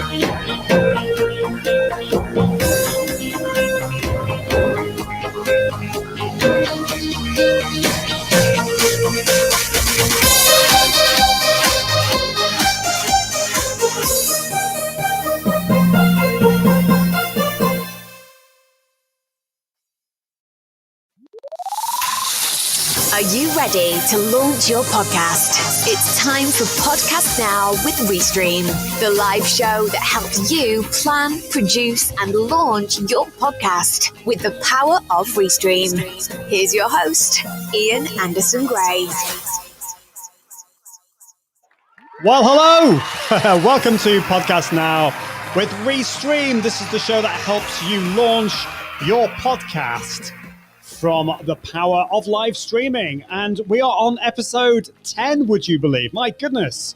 Are you ready to launch your podcast? It's time for Podcast Now with Restream, the live show that helps you plan, produce, and launch your podcast with the power of Restream. Here's your host, Ian Anderson Gray. Well, hello. Welcome to Podcast Now with Restream. This is the show that helps you launch your podcast from the power of live streaming. And we are on episode 10, would you believe? My goodness.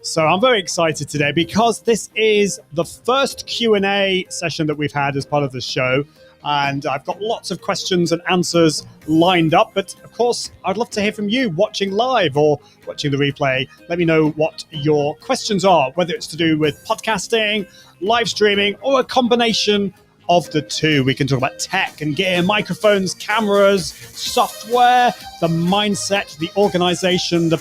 So I'm very excited today because this is the first Q&A session that we've had as part of the show. And I've got lots of questions and answers lined up. But of course, I'd love to hear from you watching live or watching the replay. Let me know what your questions are, whether it's to do with podcasting, live streaming, or a combination of the two. We can talk about tech and gear, microphones, cameras, software, the mindset, the organization, the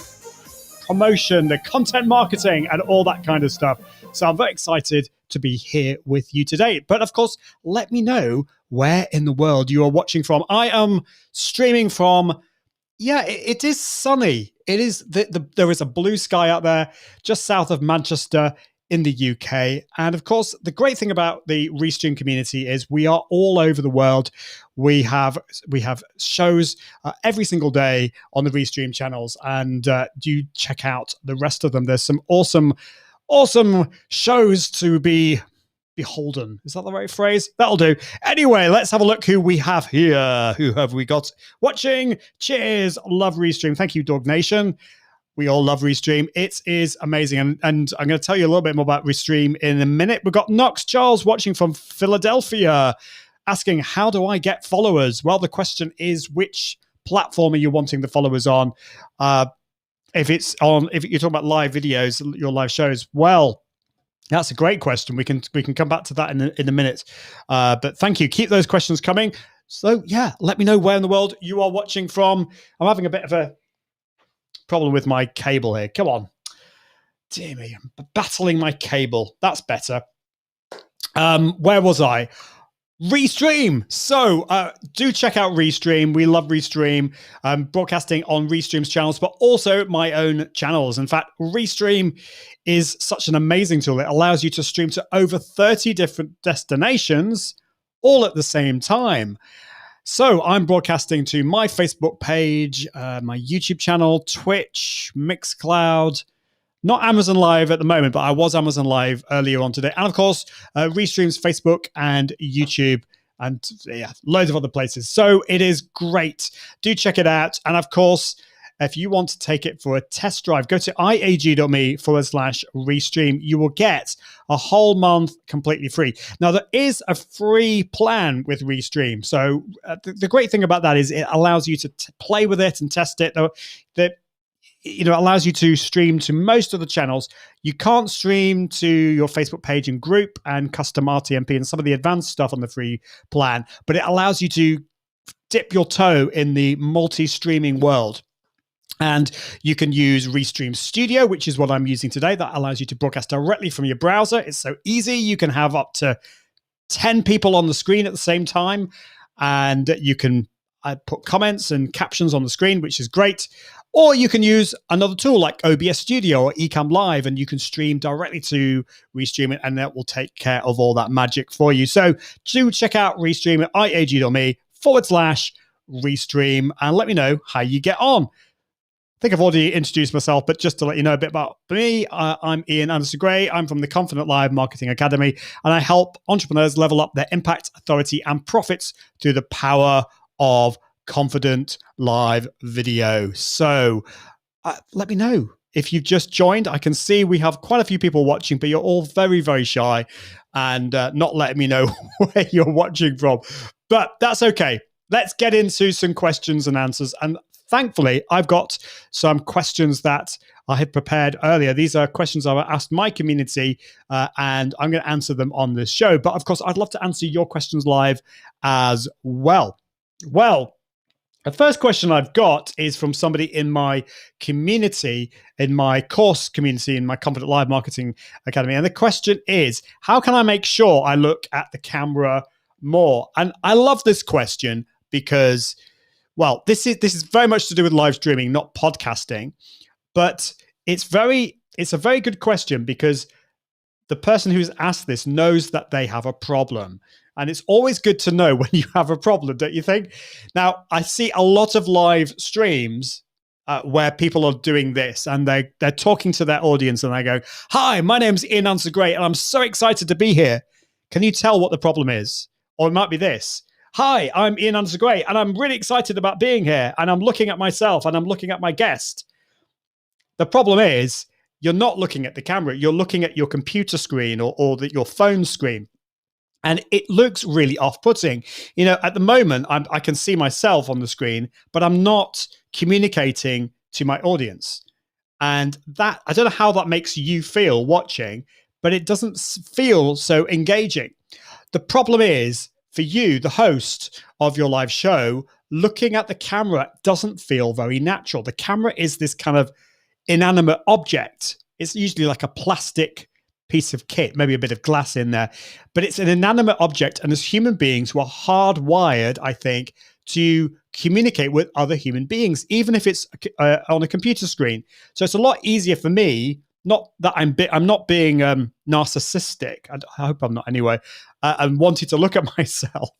promotion, the content marketing, and all that kind of stuff. So I'm very excited to be here with you today. But of course, let me know where in the world you are watching from. I am streaming from, it is sunny. It is, there is a blue sky out there just south of Manchester in the UK. And of course, the great thing about the Restream community is we are all over the world. We have shows every single day on the Restream channels, and do check out the rest of them. There's some awesome shows to be beholden. Is that the right phrase? That'll do. Anyway, let's have a look who we have here. Who have we got watching? Cheers. Love Restream. Thank you, Dog Nation. We all love Restream. It is amazing. And I'm going to tell you a little bit more about Restream in a minute. We've got Knox Charles watching from Philadelphia asking, how do I get followers? Well, the question is, which platform are you wanting the followers on? If you're talking about live videos, your live shows, well, that's a great question. We can come back to that in a minute. But thank you. Keep those questions coming. So yeah, let me know where in the world you are watching from. I'm having a bit of a problem with my cable here. Come on. Dear me, I'm battling my cable. That's better. Where was I? Restream. So do check out Restream. We love Restream. Broadcasting on Restream's channels, but also my own channels. In fact, Restream is such an amazing tool. It allows you to stream to over 30 different destinations all at the same time. So I'm broadcasting to my Facebook page, my YouTube channel, Twitch, Mixcloud, not Amazon Live at the moment, but I was Amazon Live earlier on today. And of course, Restream's Facebook and YouTube and loads of other places. So it is great. Do check it out. And of course, if you want to take it for a test drive, go to iag.me/Restream. You will get a whole month completely free. Now, there is a free plan with Restream. So the great thing about that is it allows you to play with it and test it. That allows you to stream to most of the channels. You can't stream to your Facebook page and group and custom RTMP and some of the advanced stuff on the free plan, but it allows you to dip your toe in the multi-streaming world. And you can use Restream Studio, which is what I'm using today. That allows you to broadcast directly from your browser. It's so easy. You can have up to 10 people on the screen at the same time. And you can put comments and captions on the screen, which is great. Or you can use another tool like OBS Studio or Ecamm Live, and you can stream directly to Restream, and that will take care of all that magic for you. So do check out Restream at iag.me/Restream and let me know how you get on. I think I've already introduced myself, but just to let you know a bit about me, I'm Ian Anderson Gray. I'm from the Confident Live Marketing Academy, and I help entrepreneurs level up their impact, authority, and profits through the power of confident live video. So let me know if you've just joined. I can see we have quite a few people watching, but you're all very, very shy and not letting me know where you're watching from. But that's okay. Let's get into some questions and answers. And thankfully, I've got some questions that I had prepared earlier. These are questions I asked my community, and I'm going to answer them on this show. But of course, I'd love to answer your questions live as well. Well, the first question I've got is from somebody in my community, in my course community, in my Confident Live Marketing Academy. And the question is, how can I make sure I look at the camera more? And I love this question because, well, this is very much to do with live streaming, not podcasting. But it's a very good question because the person who's asked this knows that they have a problem. And it's always good to know when you have a problem, don't you think? Now, I see a lot of live streams where people are doing this and they're talking to their audience and they go, "Hi, my name's Ian Answer Great and I'm so excited to be here. Can you tell what the problem is?" Or it might be this: "Hi, I'm Ian Answer Great and I'm really excited about being here and I'm looking at myself and I'm looking at my guest." The problem is you're not looking at the camera. You're looking at your computer screen or your phone screen. And it looks really off-putting. You know, at the moment, I can see myself on the screen, but I'm not communicating to my audience. And that, I don't know how that makes you feel watching, but it doesn't feel so engaging. The problem is, for you, the host of your live show, looking at the camera doesn't feel very natural. The camera is this kind of inanimate object. It's usually like a plastic piece of kit, maybe a bit of glass in there, but it's an inanimate object. And as human beings, we're hardwired, I think, to communicate with other human beings, even if it's on a computer screen. So it's a lot easier for me. Not that I'm not being narcissistic. I hope I'm not anyway. And wanting to look at myself,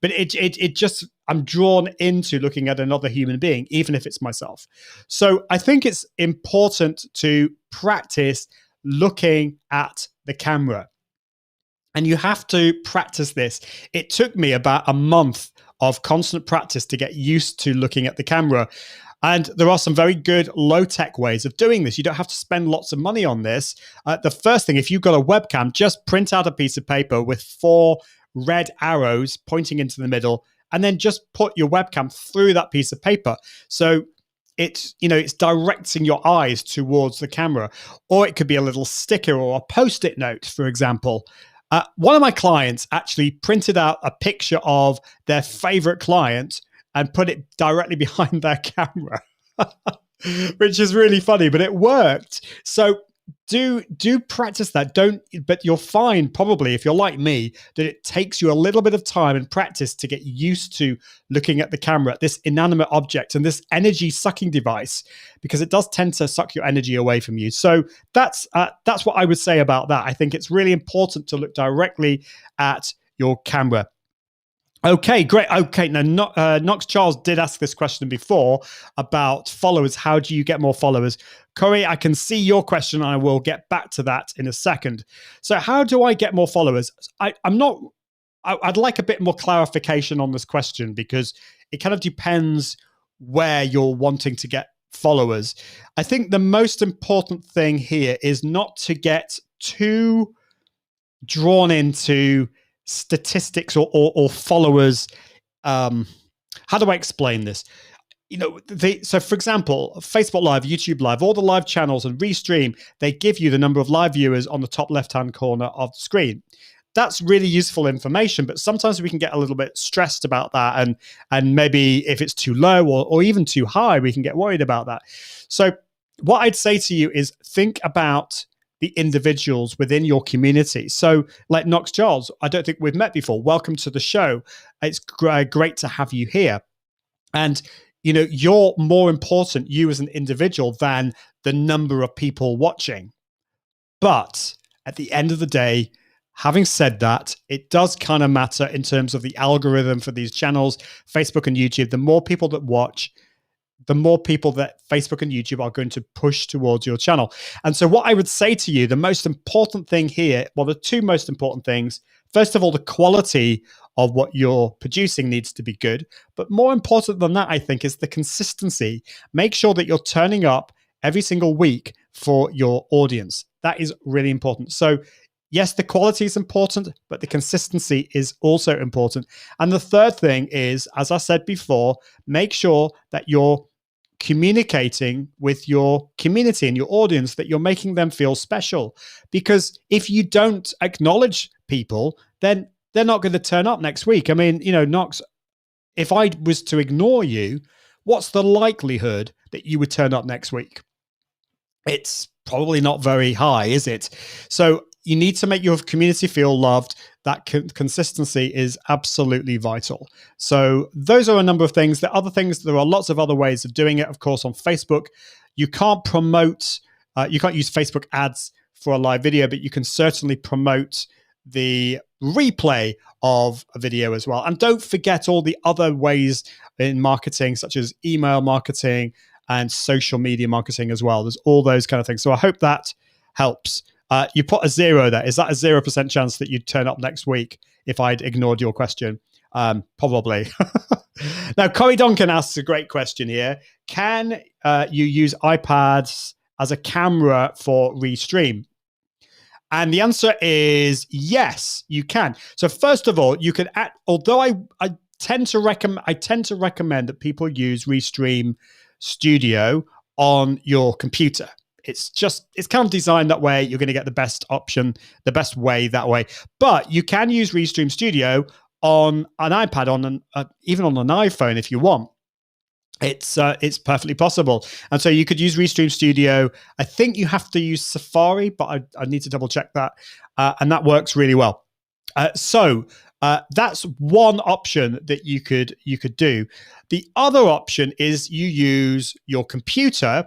but it just, I'm drawn into looking at another human being, even if it's myself. So I think it's important to practice looking at the camera. And you have to practice this. It took me about a month of constant practice to get used to looking at the camera. And there are some very good low-tech ways of doing this. You don't have to spend lots of money on this. The first thing, if you've got a webcam, just print out a piece of paper with 4 red arrows pointing into the middle, and then just put your webcam through that piece of paper. So it's directing your eyes towards the camera. Or it could be a little sticker or a Post-it note, for example. One of my clients actually printed out a picture of their favorite client and put it directly behind their camera, which is really funny, but it worked. So do practice that. But you'll find probably, if you're like me, that it takes you a little bit of time and practice to get used to looking at the camera, this inanimate object and this energy sucking device, because it does tend to suck your energy away from you. So that's what I would say about that. I think it's really important to look directly at your camera. Okay, great. Okay, now Knox Charles did ask this question before about followers. How do you get more followers? Corey, I can see your question. I will get back to that in a second. So how do I get more followers? I'd like a bit more clarification on this question because it kind of depends where you're wanting to get followers. I think the most important thing here is not to get too drawn into statistics or followers. How do I explain this? So for example, Facebook Live, YouTube Live, all the live channels and Restream, they give you the number of live viewers on the top left-hand corner of the screen. That's really useful information, but sometimes we can get a little bit stressed about that. And maybe if it's too low or even too high, we can get worried about that. So what I'd say to you is think about the individuals within your community. So like Knox Charles, I don't think we've met before. Welcome to the show. It's great to have you here. And, you're more important, you as an individual, than the number of people watching. But at the end of the day, having said that, it does kind of matter in terms of the algorithm for these channels, Facebook and YouTube. The more people that watch, the more people that Facebook and YouTube are going to push towards your channel. And so what I would say to you, the most important thing here, well, the 2 most important things, first of all, the quality of what you're producing needs to be good. But more important than that, I think, is the consistency. Make sure that you're turning up every single week for your audience. That is really important. So yes, the quality is important, but the consistency is also important. And the third thing is, as I said before, make sure that you're communicating with your community and your audience, that you're making them feel special. Because if you don't acknowledge people, then they're not going to turn up next week. I mean, Knox, if I was to ignore you, what's the likelihood that you would turn up next week? It's probably not very high, is it? So you need to make your community feel loved. That consistency is absolutely vital. So those are a number of things. There are other things. There are lots of other ways of doing it. Of course, on Facebook, you can't promote, you can't use Facebook ads for a live video, but you can certainly promote the replay of a video as well. And don't forget all the other ways in marketing, such as email marketing and social media marketing as well. There's all those kind of things. So I hope that helps. You put a 0 there. Is that a 0% chance that you'd turn up next week if I'd ignored your question? Probably. Now, Corey Duncan asks a great question here. Can you use iPads as a camera for Restream? And the answer is yes, you can. So first of all, you can, although I tend to recommend that people use Restream Studio on your computer. It's kind of designed that way. You're going to get the best option, the best way that way. But you can use Restream Studio on an iPad, even on an iPhone if you want. It's perfectly possible. And so you could use Restream Studio. I think you have to use Safari, but I need to double check that. And that works really well. So that's one option that you could do. The other option is you use your computer,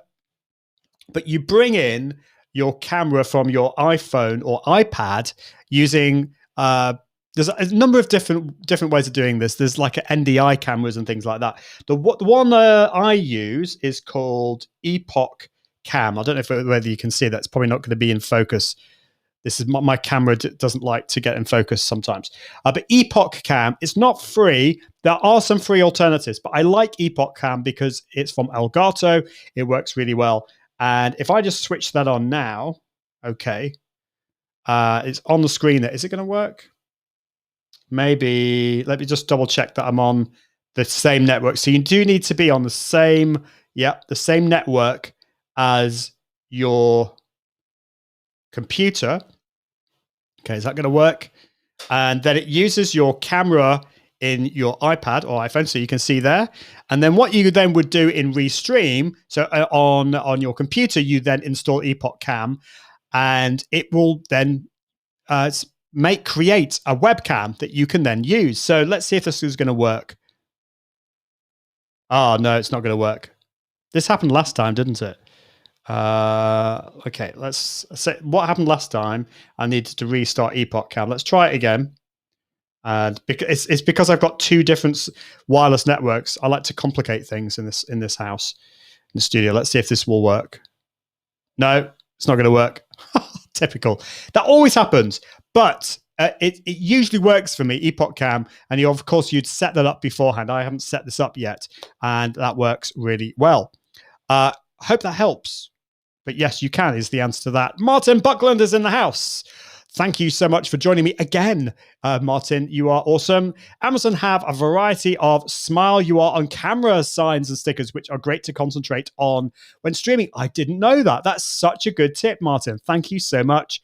but you bring in your camera from your iPhone or iPad using there's a number of different ways of doing this. There's like NDI cameras and things like that. The one I use is called Epoch Cam. I don't know whether you can see that. It's probably not going to be in focus. This is my camera doesn't like to get in focus sometimes. But Epoch Cam, it's not free. There are some free alternatives, but I like Epoch Cam because it's from Elgato. It works really well. And if I just switch that on now, okay, it's on the screen there. Is it going to work? Maybe. Let me just double check that I'm on the same network. So you do need to be on the same network as your computer. Okay, is that going to work? And then it uses your camera in your iPad or iPhone, so you can see there. And then what you then would do in Restream, so on your computer, you then install Epoch Cam, and it will then create a webcam that you can then use. So let's see if this is going to work. Oh, no, it's not going to work. This happened last time, didn't it? Okay, let's say what happened last time. I needed to restart Epoch Cam. Let's try it again. And it's because I've got two different wireless networks. I like to complicate things in this house, in the studio. Let's see if this will work. No, it's not going to work. Typical. That always happens. But it usually works for me, Epoch Cam. And of course, you'd set that up beforehand. I haven't set this up yet. And that works really well. I hope that helps. But yes, you can is the answer to that. Martin Buckland is in the house. Thank you so much for joining me again, Martin. You are awesome. Amazon have a variety of smile you are on camera signs and stickers, which are great to concentrate on when streaming. I didn't know that. That's such a good tip, Martin. Thank you so much.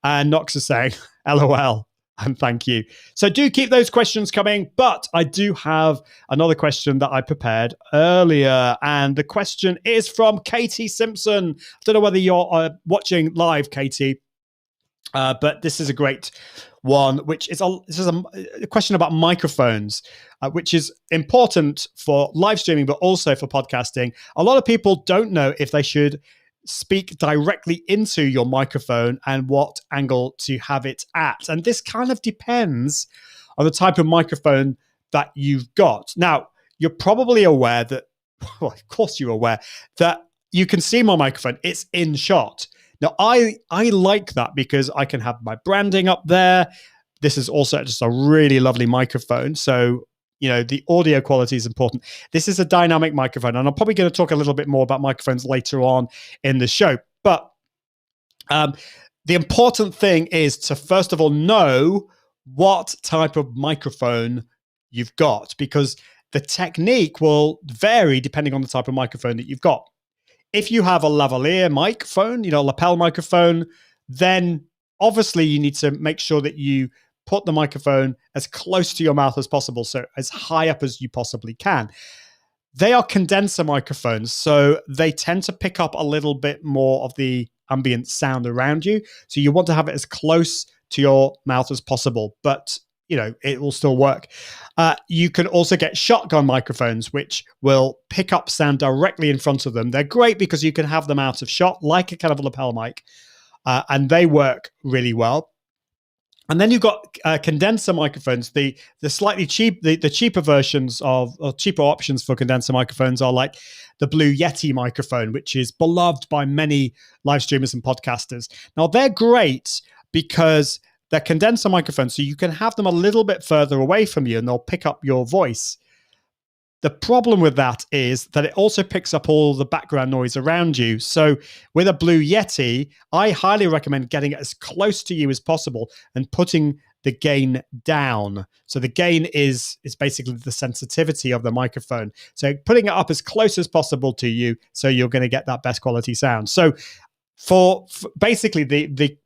And Knox is saying, LOL, and thank you. So do keep those questions coming, but I do have another question that I prepared earlier. And the question is from Katie Simpson. I don't know whether you're watching live, Katie. But this is a great one, which is a question about microphones, which is important for live streaming, but also for podcasting. A lot of people don't know if they should speak directly into your microphone and what angle to have it at. And this kind of depends on the type of microphone that you've got. Now, you're probably aware that, well, of course you're aware, that you can see my microphone. It's in shot. Now, I like that because I can have my branding up there. This is also just a really lovely microphone. So, the audio quality is important. This is a dynamic microphone, and I'm probably going to talk a little bit more about microphones later on in the show. But the important thing is to, first of all, know what type of microphone you've got, because the technique will vary depending on the type of microphone that you've got. If you have a lavalier microphone, lapel microphone, then obviously you need to make sure that you put the microphone as close to your mouth as possible, so as high up as you possibly can. They are condenser microphones, so they tend to pick up a little bit more of the ambient sound around you. So you want to have it as close to your mouth as possible, but it will still work. You can also get shotgun microphones, which will pick up sound directly in front of them. They're great because you can have them out of shot, like a kind of lapel mic, and they work really well. And then you've got condenser microphones. The slightly cheap, the cheaper versions or cheaper options for condenser microphones are like the Blue Yeti microphone, which is beloved by many live streamers and podcasters. Now, they're great because they're condenser microphones, so you can have them a little bit further away from you and they'll pick up your voice. The problem with that is that it also picks up all the background noise around you. So with a Blue Yeti, I highly recommend getting it as close to you as possible and putting the gain down. So the gain is basically the sensitivity of the microphone. So putting it up as close as possible to you, so you're going to get that best quality sound. So for basically the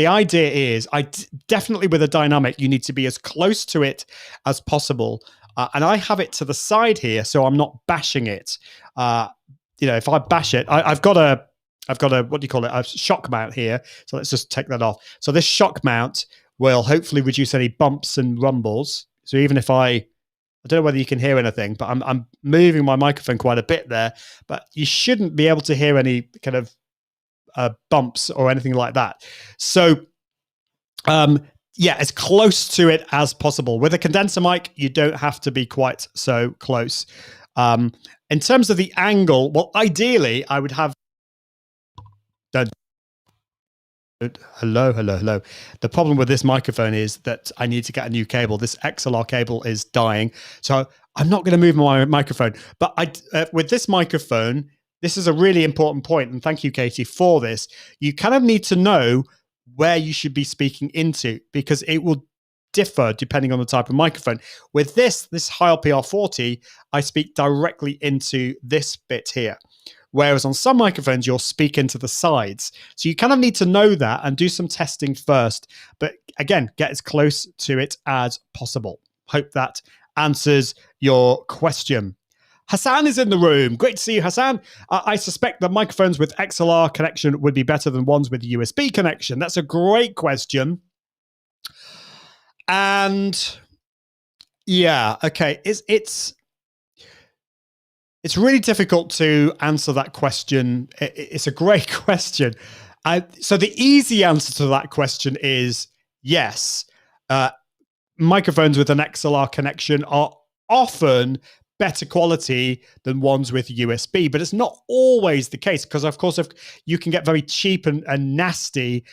idea is, definitely with a dynamic, you need to be as close to it as possible. And I have it to the side here, so I'm not bashing it. If I bash it, I've got a what do you call it? A shock mount here. So let's just take that off. So this shock mount will hopefully reduce any bumps and rumbles. So even if I don't know whether you can hear anything, but I'm moving my microphone quite a bit there. But you shouldn't be able to hear any kind of bumps or anything like that. So as close to it as possible. With a condenser mic, you don't have to be quite so close. In terms of the angle, well, ideally, I would have... Hello. The problem with this microphone is that I need to get a new cable. This XLR cable is dying, so I'm not going to move my microphone. But with this microphone, this is a really important point, and thank you, Katie, for this. You kind of need to know where you should be speaking into, because it will differ depending on the type of microphone. With this high LPR40, I speak directly into this bit here. Whereas on some microphones, you'll speak into the sides. So you kind of need to know that and do some testing first. But again, get as close to it as possible. Hope that answers your question. Hassan is in the room. Great to see you, Hassan. I suspect that microphones with XLR connection would be better than ones with USB connection. That's a great question. And yeah, okay. It's really difficult to answer that question. It's a great question. So the easy answer to that question is yes. Microphones with an XLR connection are often better quality than ones with USB, but it's not always the case, because of course you can get very cheap and nasty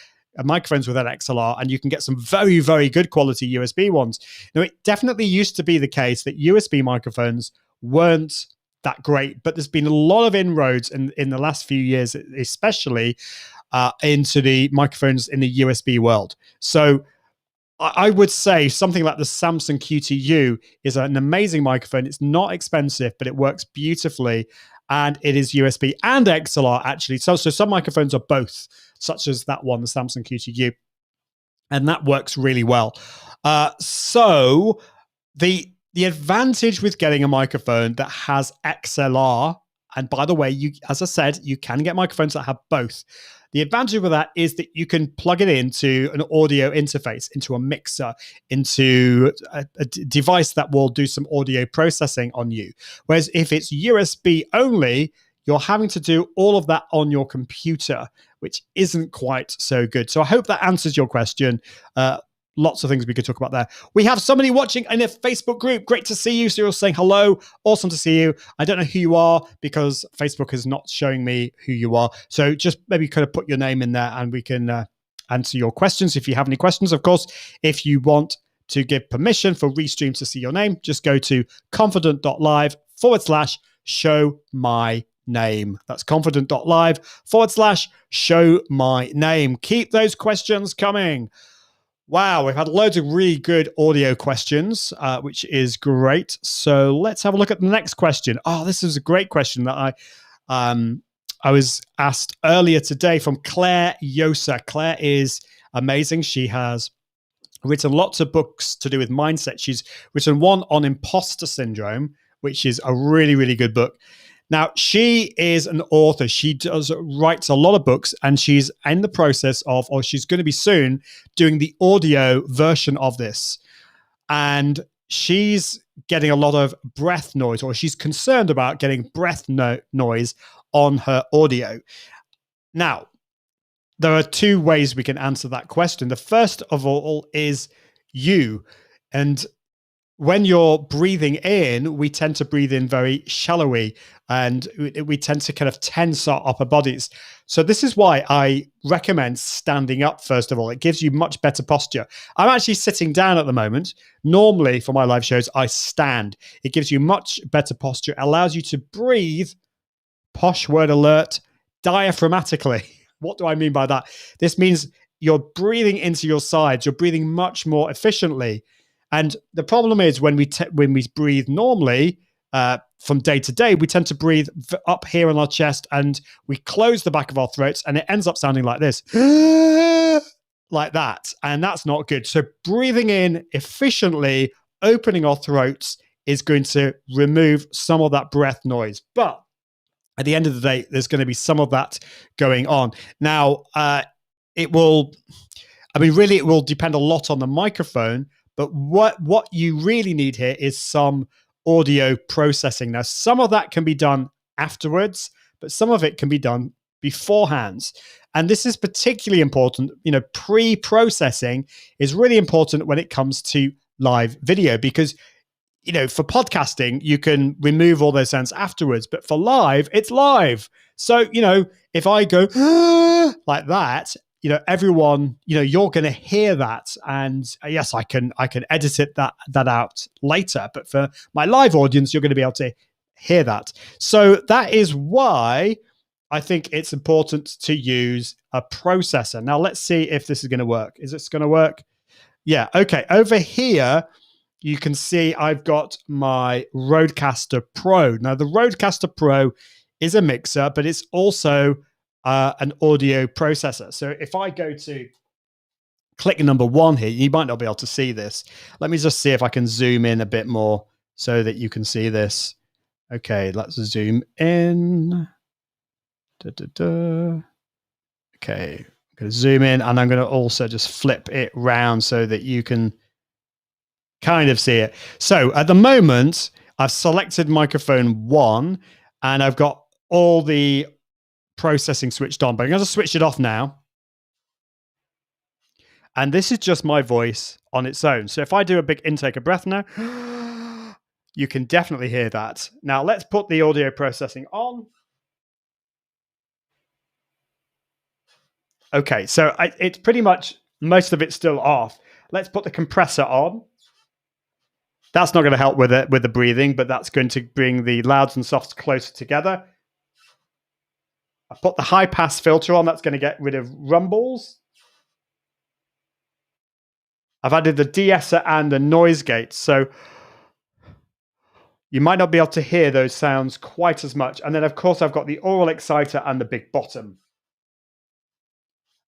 microphones with an XLR, and you can get some very, very good quality USB ones. Now, it definitely used to be the case that USB microphones weren't that great, but there's been a lot of inroads in the last few years, especially into the microphones in the USB world. So I would say something like the Samsung QTU is an amazing microphone. It's not expensive, but it works beautifully, and it is USB and XLR actually. So some microphones are both, such as that one, the Samsung QTU, and that works really well. So the advantage with getting a microphone that has XLR, and by the way, as I said, you can get microphones that have both. The advantage with that is that you can plug it into an audio interface, into a mixer, into a device that will do some audio processing on you. Whereas if it's USB only, you're having to do all of that on your computer, which isn't quite so good. So I hope that answers your question. Lots of things we could talk about there. We have somebody watching in a Facebook group. Great to see you. So you're saying hello. Awesome to see you. I don't know who you are because Facebook is not showing me who you are. So just maybe kind of put your name in there and we can answer your questions if you have any questions. Of course, if you want to give permission for Restream to see your name, just go to confident.live/show my name. That's confident.live/show my name. Keep those questions coming. Wow, we've had loads of really good audio questions, which is great. So let's have a look at the next question. Oh, this is a great question that I was asked earlier today from Claire Yosa. Claire is amazing. She has written lots of books to do with mindset. She's written one on imposter syndrome, which is a really, really good book. Now, she is an author. She writes a lot of books, and she's in the process of, or she's going to be soon, doing the audio version of this. And she's getting a lot of breath noise, or she's concerned about getting breath noise on her audio. Now, there are two ways we can answer that question. The first of all is you. And when you're breathing in, we tend to breathe in very shallowly, and we tend to kind of tense our upper bodies. So this is why I recommend standing up, first of all. It gives you much better posture. I'm actually sitting down at the moment. Normally for my live shows, I stand. It gives you much better posture. It allows you to breathe, posh word alert, diaphragmatically. What do I mean by that? This means you're breathing into your sides. You're breathing much more efficiently. And the problem is when we breathe normally from day to day, we tend to breathe up here on our chest, and we close the back of our throats, and it ends up sounding like this, like that. And that's not good. So breathing in efficiently, opening our throats, is going to remove some of that breath noise. But at the end of the day, there's going to be some of that going on. Now, it will depend a lot on the microphone. But what you really need here is some audio processing. Now, some of that can be done afterwards, but some of it can be done beforehand. And this is particularly important. Pre-processing is really important when it comes to live video, because for podcasting, you can remove all those sounds afterwards, but for live, it's live. So, if I go like that, everyone, you're going to hear that. And yes, I can edit that out later, but for my live audience, you're going to be able to hear that. So that is why I think it's important to use a processor. Now let's see if this is going to work. Is this going to work? Yeah. Okay. Over here, you can see I've got my Rodecaster Pro. Now the Rodecaster Pro is a mixer, but it's also an audio processor. So if I go to click number 1 here, you might not be able to see this. Let me just see if I can zoom in a bit more so that you can see this. Okay, let's zoom in. Okay, I'm going to zoom in, and I'm going to also just flip it round so that you can kind of see it. So at the moment, I've selected microphone 1, and I've got all the processing switched on, but I'm going to switch it off now. And this is just my voice on its own. So if I do a big intake of breath now, you can definitely hear that. Now let's put the audio processing on. Okay, so it's pretty much, most of it's still off. Let's put the compressor on. That's not going to help with the breathing, but that's going to bring the louds and softs closer together. I put the high pass filter on. That's going to get rid of rumbles. I've added the de-esser and the noise gate. So you might not be able to hear those sounds quite as much. And then, of course, I've got the oral exciter and the big bottom.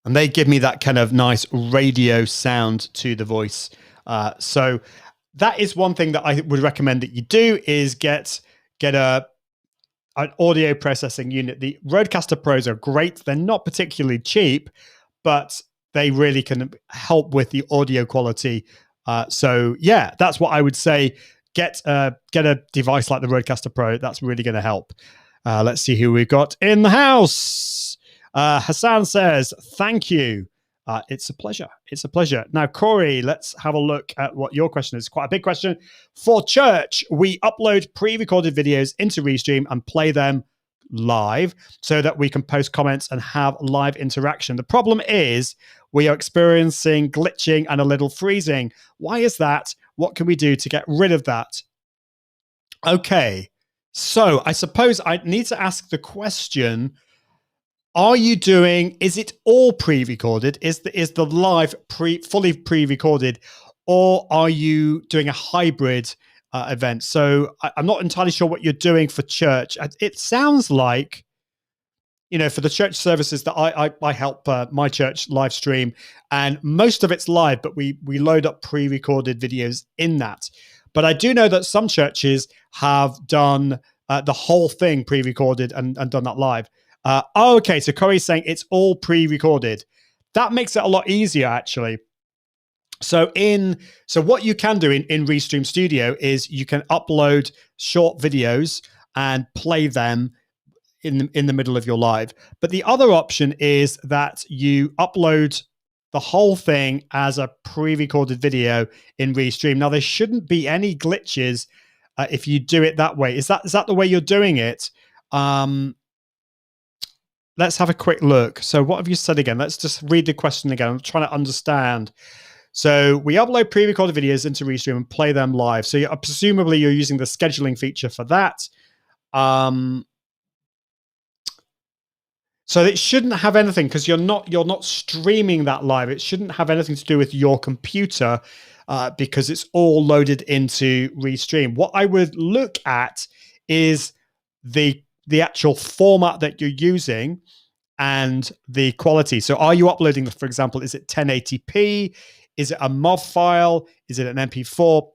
And they give me that kind of nice radio sound to the voice. So that is one thing that I would recommend that you do, is get an audio processing unit. The Rodecaster Pros are great. They're not particularly cheap, but they really can help with the audio quality. So yeah, that's what I would say. Get a device like the Rodecaster Pro. That's really going to help. Let's see who we've got in the house. Hassan says, thank you. It's a pleasure. It's a pleasure. Now, Corey, let's have a look at what your question is. Quite a big question. For church, we upload pre-recorded videos into Restream and play them live so that we can post comments and have live interaction. The problem is we are experiencing glitching and a little freezing. Why is that? What can we do to get rid of that? Okay, so I suppose I need to ask the question, is it all pre-recorded? Is the live fully pre-recorded, or are you doing a hybrid event? So I'm not entirely sure what you're doing for church. It sounds like, for the church services that I help my church live stream, and most of it's live, but we load up pre-recorded videos in that. But I do know that some churches have done the whole thing pre-recorded and done that live. Okay, so Corey's saying it's all pre-recorded. That makes it a lot easier, actually. So what you can do in Restream Studio is you can upload short videos and play them in the middle of your live. But the other option is that you upload the whole thing as a pre-recorded video in Restream. Now, there shouldn't be any glitches if you do it that way. Is that the way you're doing it? Let's have a quick look. So what have you said again? Let's just read the question again. I'm trying to understand. So we upload pre-recorded videos into Restream and play them live. So presumably you're using the scheduling feature for that. So it shouldn't have anything, because you're not streaming that live. It shouldn't have anything to do with your computer because it's all loaded into Restream. What I would look at is the actual format that you're using and the quality. So are you uploading, for example, is it 1080p? Is it a MOV file? Is it an MP4?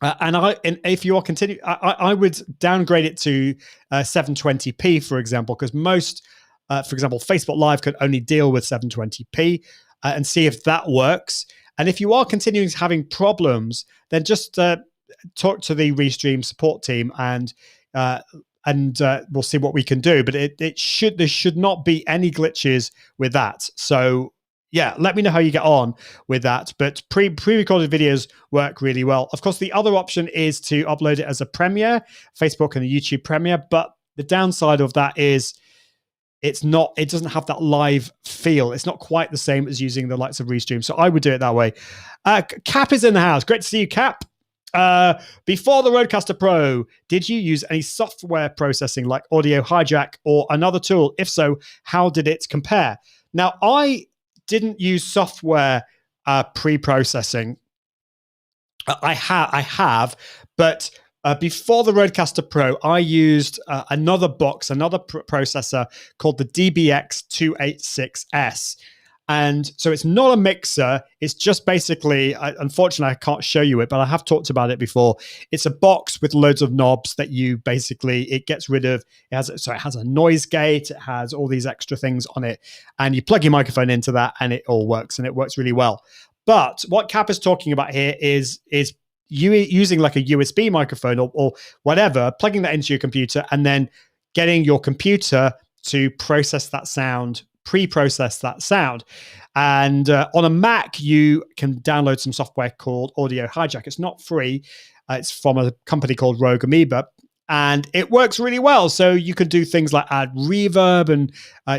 And if you are continuing, I would downgrade it to 720p, for example, because most, for example, Facebook Live could only deal with 720p, and see if that works. And if you are continuing having problems, then just talk to the Restream support team, and we'll see what we can do. But there should not be any glitches with that. So yeah, let me know how you get on with that. But pre-recorded videos work really well. Of course, the other option is to upload it as a premiere, Facebook and a YouTube premiere. But the downside of that is it doesn't have that live feel. It's not quite the same as using the likes of Restream. So I would do it that way. Cap is in the house. Great to see you, Cap. Before the Rodecaster Pro, did you use any software processing like Audio Hijack or another tool? If so, how did it compare? Now, I didn't use software pre-processing. I have, but before the Rodecaster Pro, I used another processor called the DBX286S. And so it's not a mixer. It's just basically, unfortunately, I can't show you it, but I have talked about it before. It's a box with loads of knobs that it gets rid of. It has a noise gate. It has all these extra things on it. And you plug your microphone into that and it all works, and it works really well. But what Cap is talking about here is you using like a USB microphone or whatever, plugging that into your computer and then getting your computer to process that sound, pre-process that sound. And on a Mac, you can download some software called Audio Hijack. It's not free. It's from a company called Rogue Amoeba, and it works really well. So you can do things like add reverb, and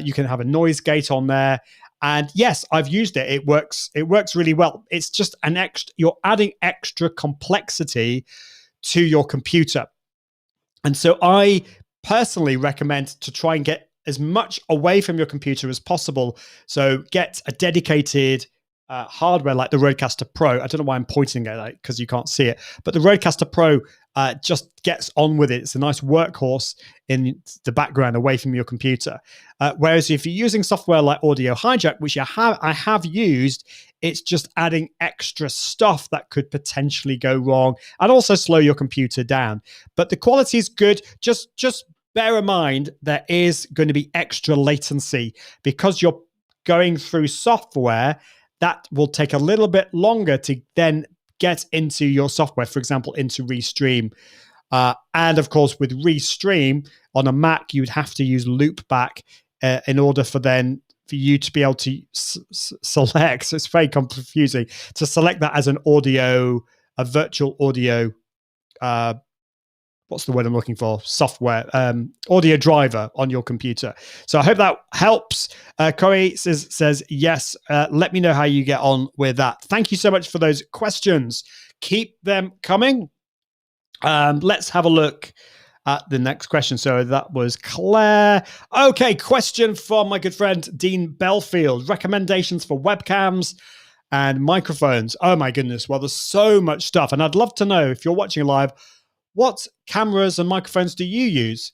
you can have a noise gate on there. And yes, I've used it. It works really well. It's just you're adding extra complexity to your computer. And so I personally recommend to try and get as much away from your computer as possible. So get a dedicated hardware like the Rodecaster Pro. I don't know why I'm pointing at it because you can't see it, but the Rodecaster Pro just gets on with it. It's a nice workhorse in the background away from your computer. Whereas if you're using software like Audio Hijack, which I have used, it's just adding extra stuff that could potentially go wrong and also slow your computer down. But the quality is good. Just bear in mind there is going to be extra latency because you're going through software that will take a little bit longer to then get into your software, for example, into Restream. And of course, with Restream on a Mac, you'd have to use loopback in order for you to be able to select. So it's very confusing to select that as a virtual audio. What's the word I'm looking for? Software, audio driver on your computer. So I hope that helps. Corey says yes. Let me know how you get on with that. Thank you so much for those questions. Keep them coming. Let's have a look at the next question. So that was Claire. Okay, question from my good friend Dean Belfield. Recommendations for webcams and microphones. Oh my goodness. Well, there's so much stuff. And I'd love to know, if you're watching live, what cameras and microphones do you use?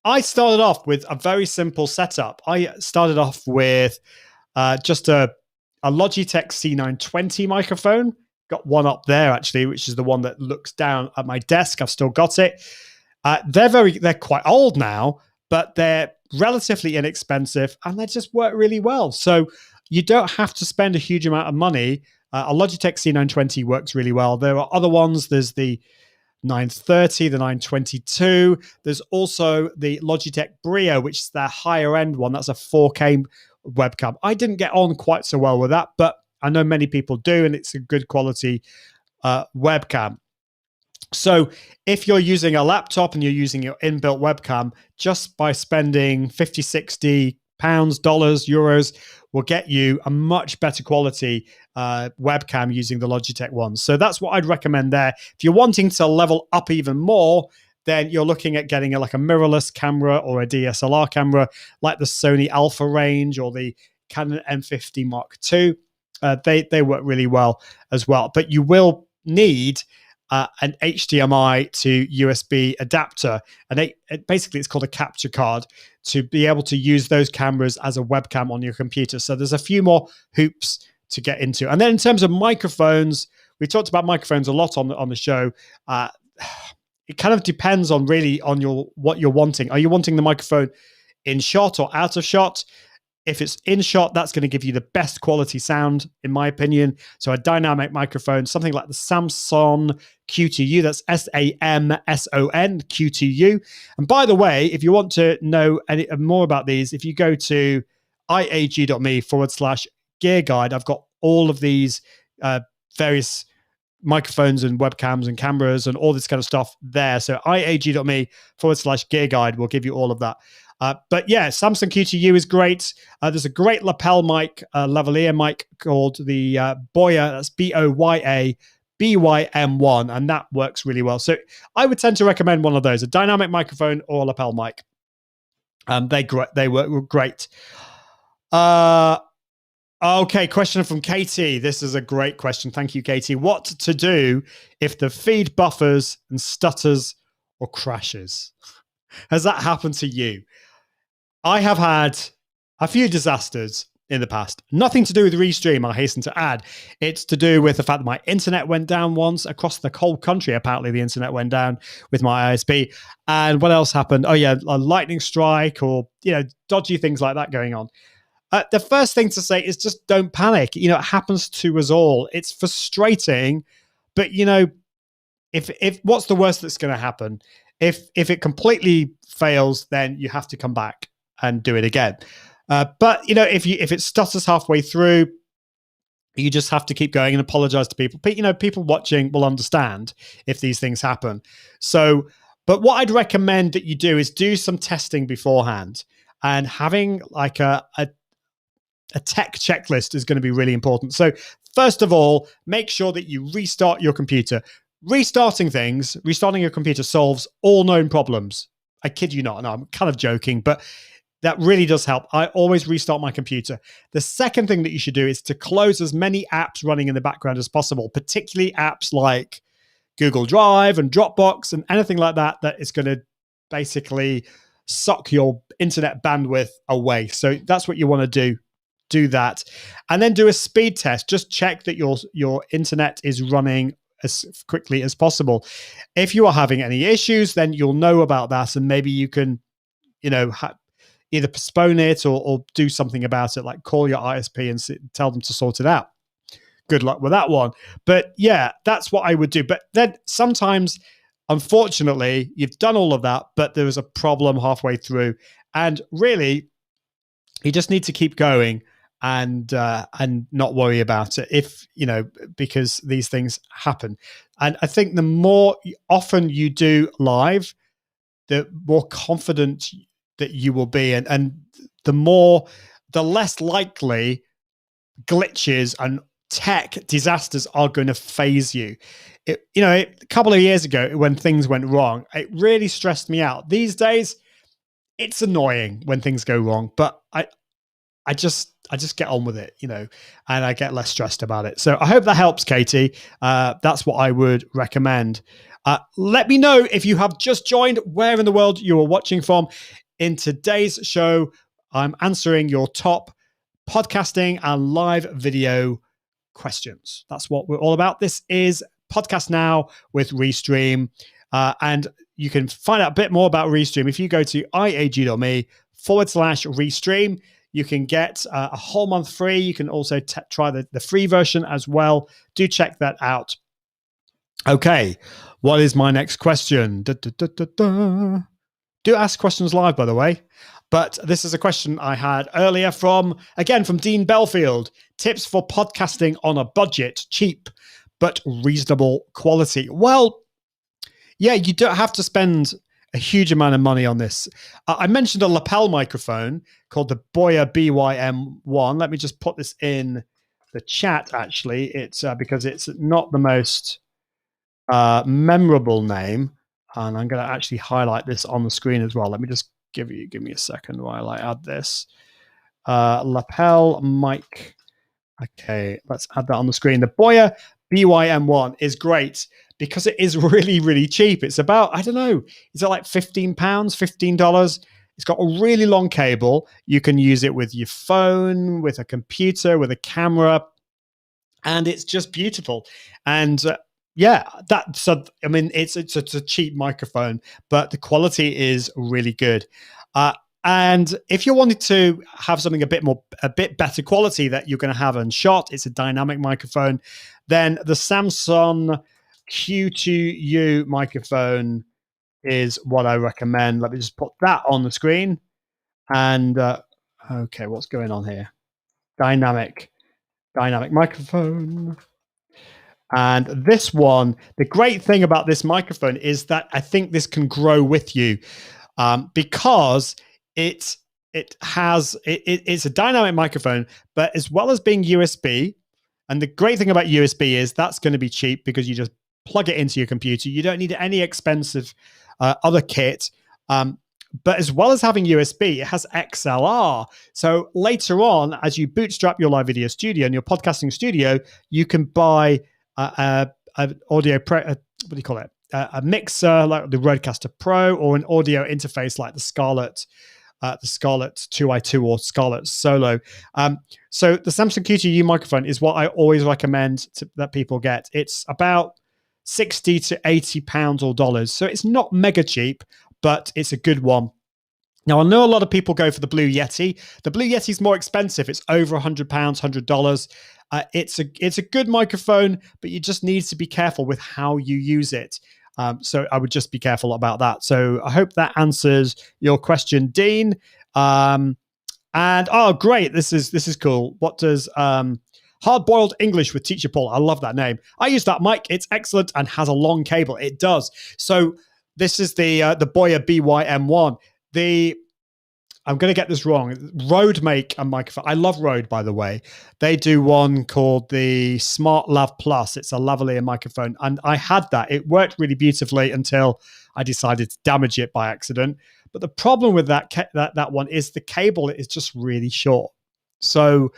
I started off with a very simple setup. I started off with just a Logitech C920 microphone. Got one up there, actually, which is the one that looks down at my desk. I've still got it. They're quite old now, but they're relatively inexpensive and they just work really well. So you don't have to spend a huge amount of money. A Logitech C920 works really well. There are other ones. There's the 930, the 922. There's also the Logitech Brio, which is their higher end one. That's a 4K webcam. I didn't get on quite so well with that, but I know many people do, and it's a good quality webcam. So if you're using a laptop and you're using your inbuilt webcam, just by spending 50, 60 pounds, dollars, euros will get you a much better quality webcam using the Logitech ones. So that's what I'd recommend there. If you're wanting to level up even more, then you're looking at getting like a mirrorless camera or a DSLR camera like the Sony Alpha range or the Canon M50 Mark II. They work really well as well. But you will need an HDMI to USB adapter. And basically, it's called a capture card to be able to use those cameras as a webcam on your computer. So there's a few more hoops to get into. And then in terms of microphones, we talked about microphones a lot on the show. It kind of depends on what you're wanting. Are you wanting the microphone in shot or out of shot? If it's in shot, that's going to give you the best quality sound, in my opinion. So a dynamic microphone, something like the Samson Q2U, that's Samson Q2U. And by the way, if you want to know any more about these, if you go to iag.me/gear guide, I've got all of these various microphones and webcams and cameras and all this kind of stuff there. So iag.me/gear guide will give you all of that. But yeah, Samson Q2U is great. There's a great lapel mic, lavalier mic called the Boya. That's Boya BYM1, and that works really well. So I would tend to recommend one of those, a dynamic microphone or a lapel mic. They work great. Okay, question from Katie. This is a great question. Thank you, Katie. What to do if the feed buffers and stutters or crashes? Has that happened to you? I have had a few disasters in the past. Nothing to do with Restream, I hasten to add. It's to do with the fact that my internet went down once across the whole country. Apparently, the internet went down with my ISP. And what else happened? Oh, yeah, a lightning strike or, dodgy things like that going on. The first thing to say is just don't panic. It happens to us all. It's frustrating, but, if what's the worst that's going to happen? If it completely fails, then you have to come back and do it again. But if it stutters halfway through, you just have to keep going and apologize to people. People watching will understand if these things happen. So, but what I'd recommend that you do is do some testing beforehand, and having like a tech checklist is going to be really important. So first of all, make sure that you restart your computer. Restarting your computer solves all known problems. I kid you not. No, I'm kind of joking, but that really does help. I always restart my computer. The second thing that you should do is to close as many apps running in the background as possible, particularly apps like Google Drive and Dropbox and anything like that is going to basically suck your internet bandwidth away. So that's what you want to do. Do that. And then do a speed test. Just check that your internet is running as quickly as possible. If you are having any issues, then you'll know about that, and maybe you can, either postpone it or do something about it, like call your ISP and tell them to sort it out. Good luck with that one. But yeah, that's what I would do. But then sometimes, unfortunately, you've done all of that, but there was a problem halfway through, and really, you just need to keep going and not worry about it, because these things happen. And I think the more often you do live, the more confident that you will be, and the less likely glitches and tech disasters are going to phase you. A couple of years ago when things went wrong, it really stressed me out. These days, it's annoying when things go wrong, but I just get on with it, and I get less stressed about it. So I hope that helps, Katie. That's what I would recommend. Let me know if you have just joined, where in the world you are watching from. In today's show, I'm answering your top podcasting and live video questions. That's what we're all about. This is Podcast Now with Restream. And you can find out a bit more about Restream if you go to iag.me/Restream. You can get a whole month free. You can also try the free version as well. Do check that out. Okay, what is my next question? Do ask questions live, by the way. But this is a question I had earlier from Dean Belfield. Tips for podcasting on a budget, cheap but reasonable quality. Well, yeah, you don't have to spend a huge amount of money on this. I mentioned a lapel microphone called the Boya BYM1. Let me just put this in the chat, actually. It's because it's not the most memorable name. And I'm going to actually highlight this on the screen as well. Let me just give me a second while I add this. Lapel mic. Okay, let's add that on the screen. The Boya BYM1 is great because it is really, really cheap. It's about, I don't know, is it like £15, $15? It's got a really long cable. You can use it with your phone, with a computer, with a camera, and it's just beautiful. And it's a cheap microphone, but the quality is really good. And if you wanted to have something a bit better quality that you're going to have on shot, it's a dynamic microphone, then the Samsung Q2U microphone is what I recommend. Let me just put that on the screen. And okay, what's going on here? Dynamic microphone. And this one, the great thing about this microphone is that I think this can grow with you because it's a dynamic microphone, but as well as being USB, and the great thing about USB is that's going to be cheap because you just plug it into your computer. You don't need any expensive other kit. But as well as having USB, it has XLR. So later on, as you bootstrap your live video studio and your podcasting studio, you can buy an audio what do you call it? A mixer like the Rodecaster Pro, or an audio interface like the Scarlett 2i2 or Scarlett Solo. So the Samsung Q2U microphone is what I always recommend that people get. It's about £60 to £80 or dollars. So it's not mega cheap, but it's a good one. Now, I know a lot of people go for the Blue Yeti. The Blue Yeti is more expensive. It's over £100, $100. It's a good microphone, but you just need to be careful with how you use it. So I would just be careful about that. So I hope that answers your question, Dean. And great, this is cool. What does Hard-Boiled English with Teacher Paul? I love that name. I use that mic. It's excellent and has a long cable. It does. So this is the Boya BYM1. I'm going to get this wrong. Rode make a microphone. I love Rode, by the way. They do one called the Smart Lav Plus. It's a lavalier microphone. And I had that. It worked really beautifully until I decided to damage it by accident. But the problem with that one is the cable is just really short. So,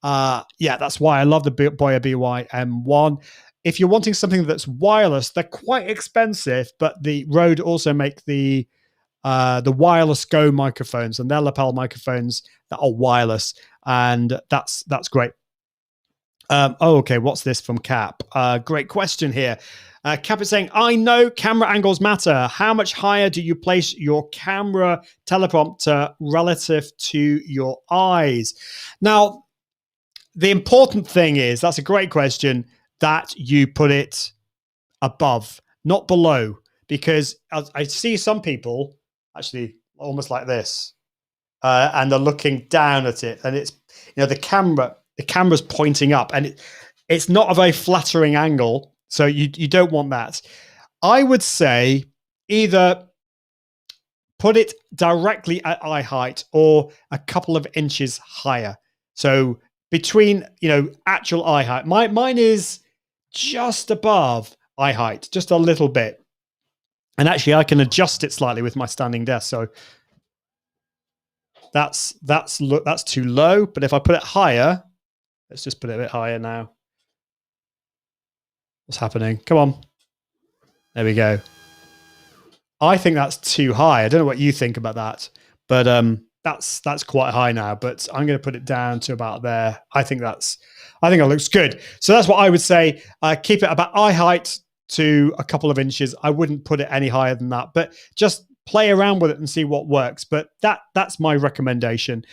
that's why I love the Boya BYM1. If you're wanting something that's wireless, they're quite expensive, but the Rode also make the wireless Go microphones, and they're lapel microphones that are wireless, and that's great. Okay, what's this from Cap? Great question here. Cap is saying, I know camera angles matter. How much higher do you place your camera teleprompter relative to your eyes? Now, the important thing is, that's a great question, that you put it above, not below, because I see some people actually almost like this, and they're looking down at it, and it's, the camera's pointing up, and it's not a very flattering angle, so you don't want that. I would say either put it directly at eye height or a couple of inches higher. So between, actual eye height. Mine is just above eye height, just a little bit. And actually I can adjust it slightly with my standing desk. So that's too low. But if I put it higher, let's just put it a bit higher now. What's happening? Come on. There we go. I think that's too high. I don't know what you think about that, but that's quite high now. But I'm going to put it down to about there. I think it looks good. So that's what I would say. Keep it about eye height to a couple of inches. I wouldn't put it any higher than that, but just play around with it and see what works. But that's my recommendation.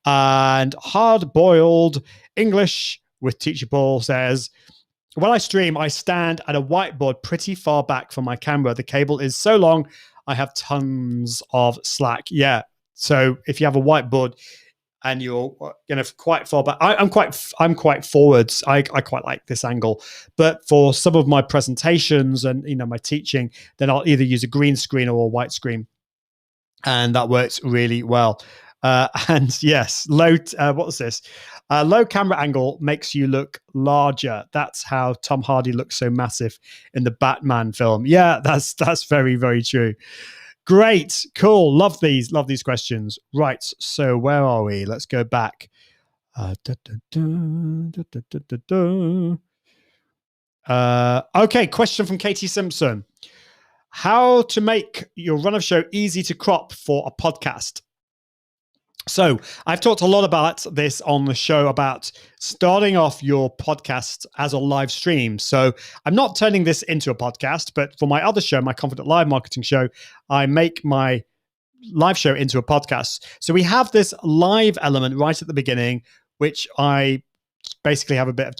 And hard-boiled English with Teacher Paul says, when I stream, I stand at a whiteboard pretty far back from my camera. The cable is so long, I have tons of slack. Yeah. So if you have a whiteboard and you're quite far back, I'm quite forwards. I quite like this angle. But for some of my presentations and my teaching, then I'll either use a green screen or a white screen, and that works really well. And yes, what was this? Low camera angle makes you look larger. That's how Tom Hardy looks so massive in the Batman film. Yeah, that's very, very true. Great, cool. Love these questions. Right, so where are we? Let's go back. Okay, question from Katie Simpson. How to make your run of show easy to crop for a podcast? So I've talked a lot about this on the show about starting off your podcast as a live stream. So I'm not turning this into a podcast, but for my other show, my Confident Live Marketing show, I make my live show into a podcast. So we have this live element right at the beginning, which I basically have a bit of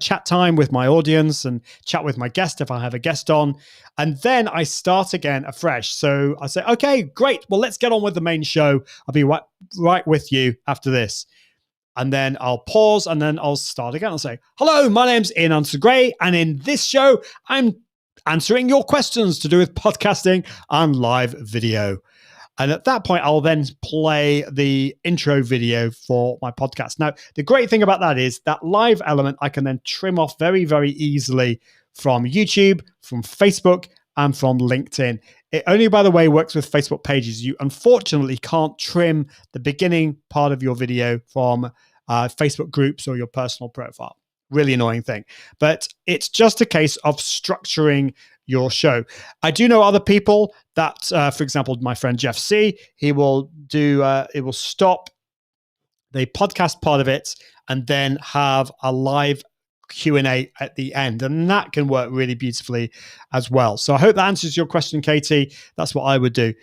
chat time with my audience and chat with my guest if I have a guest on. And then I start again afresh. So I say, okay, great. Well, let's get on with the main show. I'll be right with you after this. And then I'll pause and then I'll start again. I'll say, hello, my name's Ian Hunter Gray. And in this show, I'm answering your questions to do with podcasting and live video. And at that point, I'll then play the intro video for my podcast. Now, the great thing about that is that live element I can then trim off very, very easily from YouTube, from Facebook, and from LinkedIn. It only, by the way, works with Facebook pages. You unfortunately can't trim the beginning part of your video from Facebook groups or your personal profile. Really annoying thing. But it's just a case of structuring your show. I do know other people that, for example, my friend Jeff C, he will stop the podcast part of it and then have a live Q&A at the end. And that can work really beautifully as well. So I hope that answers your question, Katie. That's what I would do.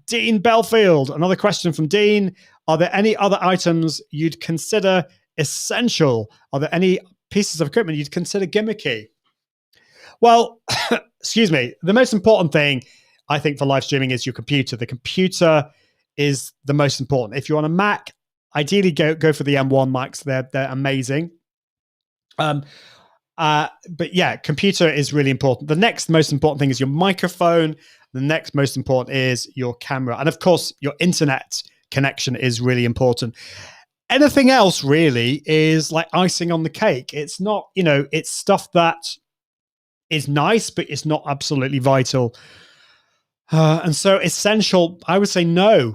Dean Belfield, another question from Dean. Are there any other items you'd consider essential? Are there any pieces of equipment you'd consider gimmicky? Well, excuse me. The most important thing, I think, for live streaming is your computer. The computer is the most important. If you're on a Mac, ideally go for the M1 mics. They're amazing. But yeah, computer is really important. The next most important thing is your microphone. The next most important is your camera. And of course, your internet connection is really important. Anything else really is like icing on the cake. It's not, it's stuff that is nice, but it's not absolutely vital. And so essential, I would say no.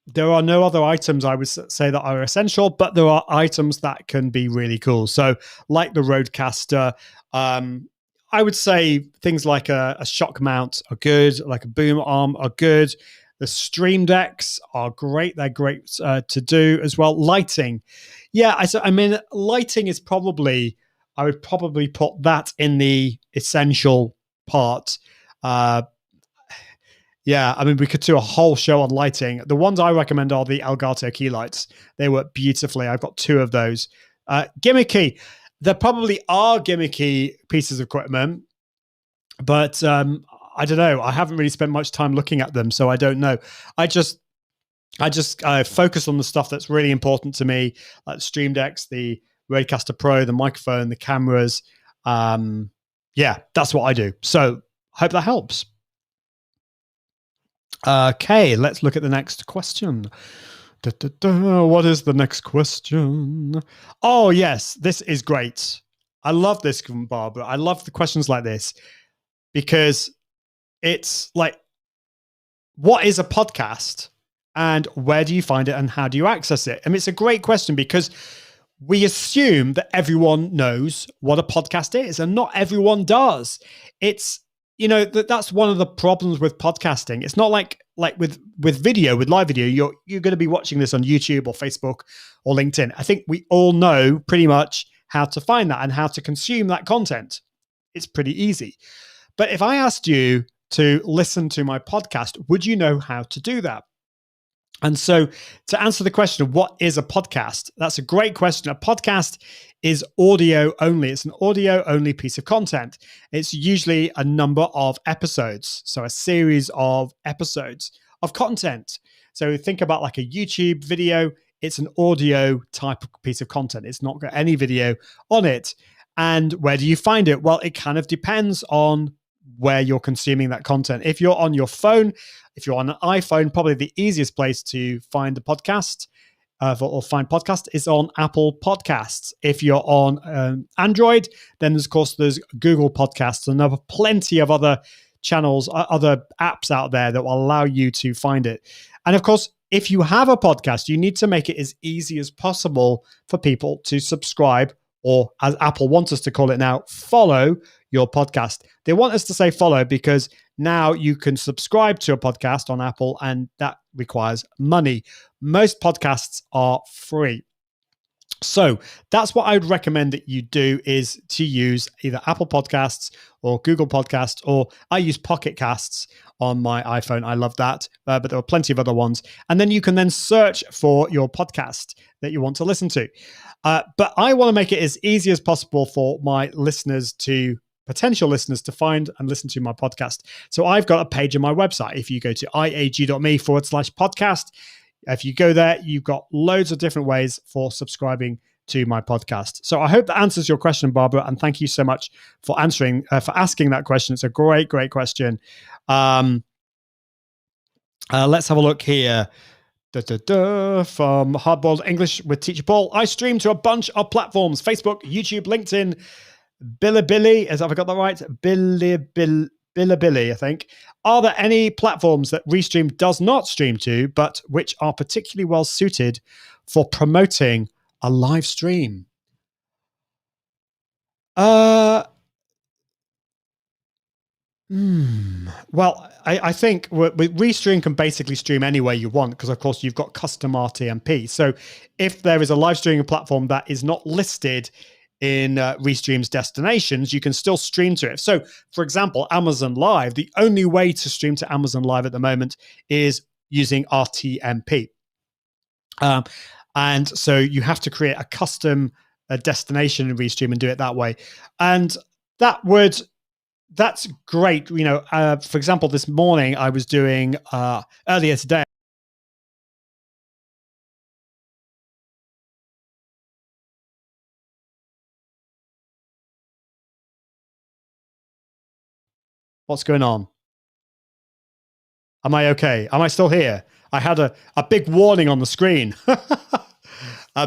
There are no other items I would say that are essential, but there are items that can be really cool. So like the Rodecaster, I would say things like a shock mount are good, like a boom arm are good. The Stream Decks are great. They're great to do as well. Lighting. Yeah, I mean, lighting is probably, I would probably put that in the essential part. Yeah, I mean, we could do a whole show on lighting. The ones I recommend are the Elgato key lights. They work beautifully. I've got 2 of those. Gimmicky. There probably are gimmicky pieces of equipment, but I don't know. I haven't really spent much time looking at them, so I don't know. I just focus on the stuff that's really important to me, like the Stream Decks, the Rodecaster Pro, the microphone, the cameras. Yeah, that's what I do. So hope that helps. Okay, let's look at the next question. What is the next question? Oh, yes, this is great. I love this from Barbara. I love the questions like this because it's like, what is a podcast and where do you find it and how do you access it? I mean, it's a great question because we assume that everyone knows what a podcast is, and not everyone does. It's, that's one of the problems with podcasting. It's not like with video, with live video, you're going to be watching this on YouTube or Facebook or LinkedIn. I think we all know pretty much how to find that and how to consume that content. It's pretty easy. But if I asked you to listen to my podcast, would you know how to do that? And so to answer the question of what is a podcast, that's a great question. A podcast is audio only. It's an audio only piece of content. It's usually a number of episodes. So a series of episodes of content. So think about like a YouTube video. It's an audio type of piece of content. It's not got any video on it. And where do you find it? Well, it kind of depends on where you're consuming that content. If you're on your phone, if you're on an iPhone, probably the easiest place to find the podcast or find podcast is on Apple Podcasts. If you're on Android, then there's Google Podcasts, and there are plenty of other channels, other apps out there that will allow you to find it. And of course, if you have a podcast, you need to make it as easy as possible for people to subscribe, or as Apple wants us to call it now, follow your podcast. They want us to say follow because now you can subscribe to a podcast on Apple, and that requires money. Most podcasts are free. So that's what I would recommend that you do, is to use either Apple Podcasts or Google Podcasts, or I use Pocket Casts on my iPhone. I love that, but there are plenty of other ones. And then you can then search for your podcast that you want to listen to. But I want to make it as easy as possible for my potential listeners to find and listen to my podcast. So I've got a page on my website. If you go to iag.me/podcast, if you go there, you've got loads of different ways for subscribing to my podcast. So I hope that answers your question, Barbara, and thank you so much for asking that question. It's a great question. Let's have a look here. From Hardboiled English with Teacher Paul. I stream to a bunch of platforms: Facebook, YouTube, LinkedIn, Bilibili. Have I got that right? Bilibili, I think. Are there any platforms that Restream does not stream to, but which are particularly well suited for promoting a live stream? Well, I think with Restream can basically stream anywhere you want, because of course you've got custom RTMP. So if there is a live streaming platform that is not listed in Restream's destinations, you can still stream to it. So for example, Amazon Live, the only way to stream to Amazon Live at the moment is using RTMP. And so you have to create a custom destination in Restream and do it that way. And that's great. For example, this morning I was doing earlier today. What's going on? Am I okay? Am I still here? I had a big warning on the screen.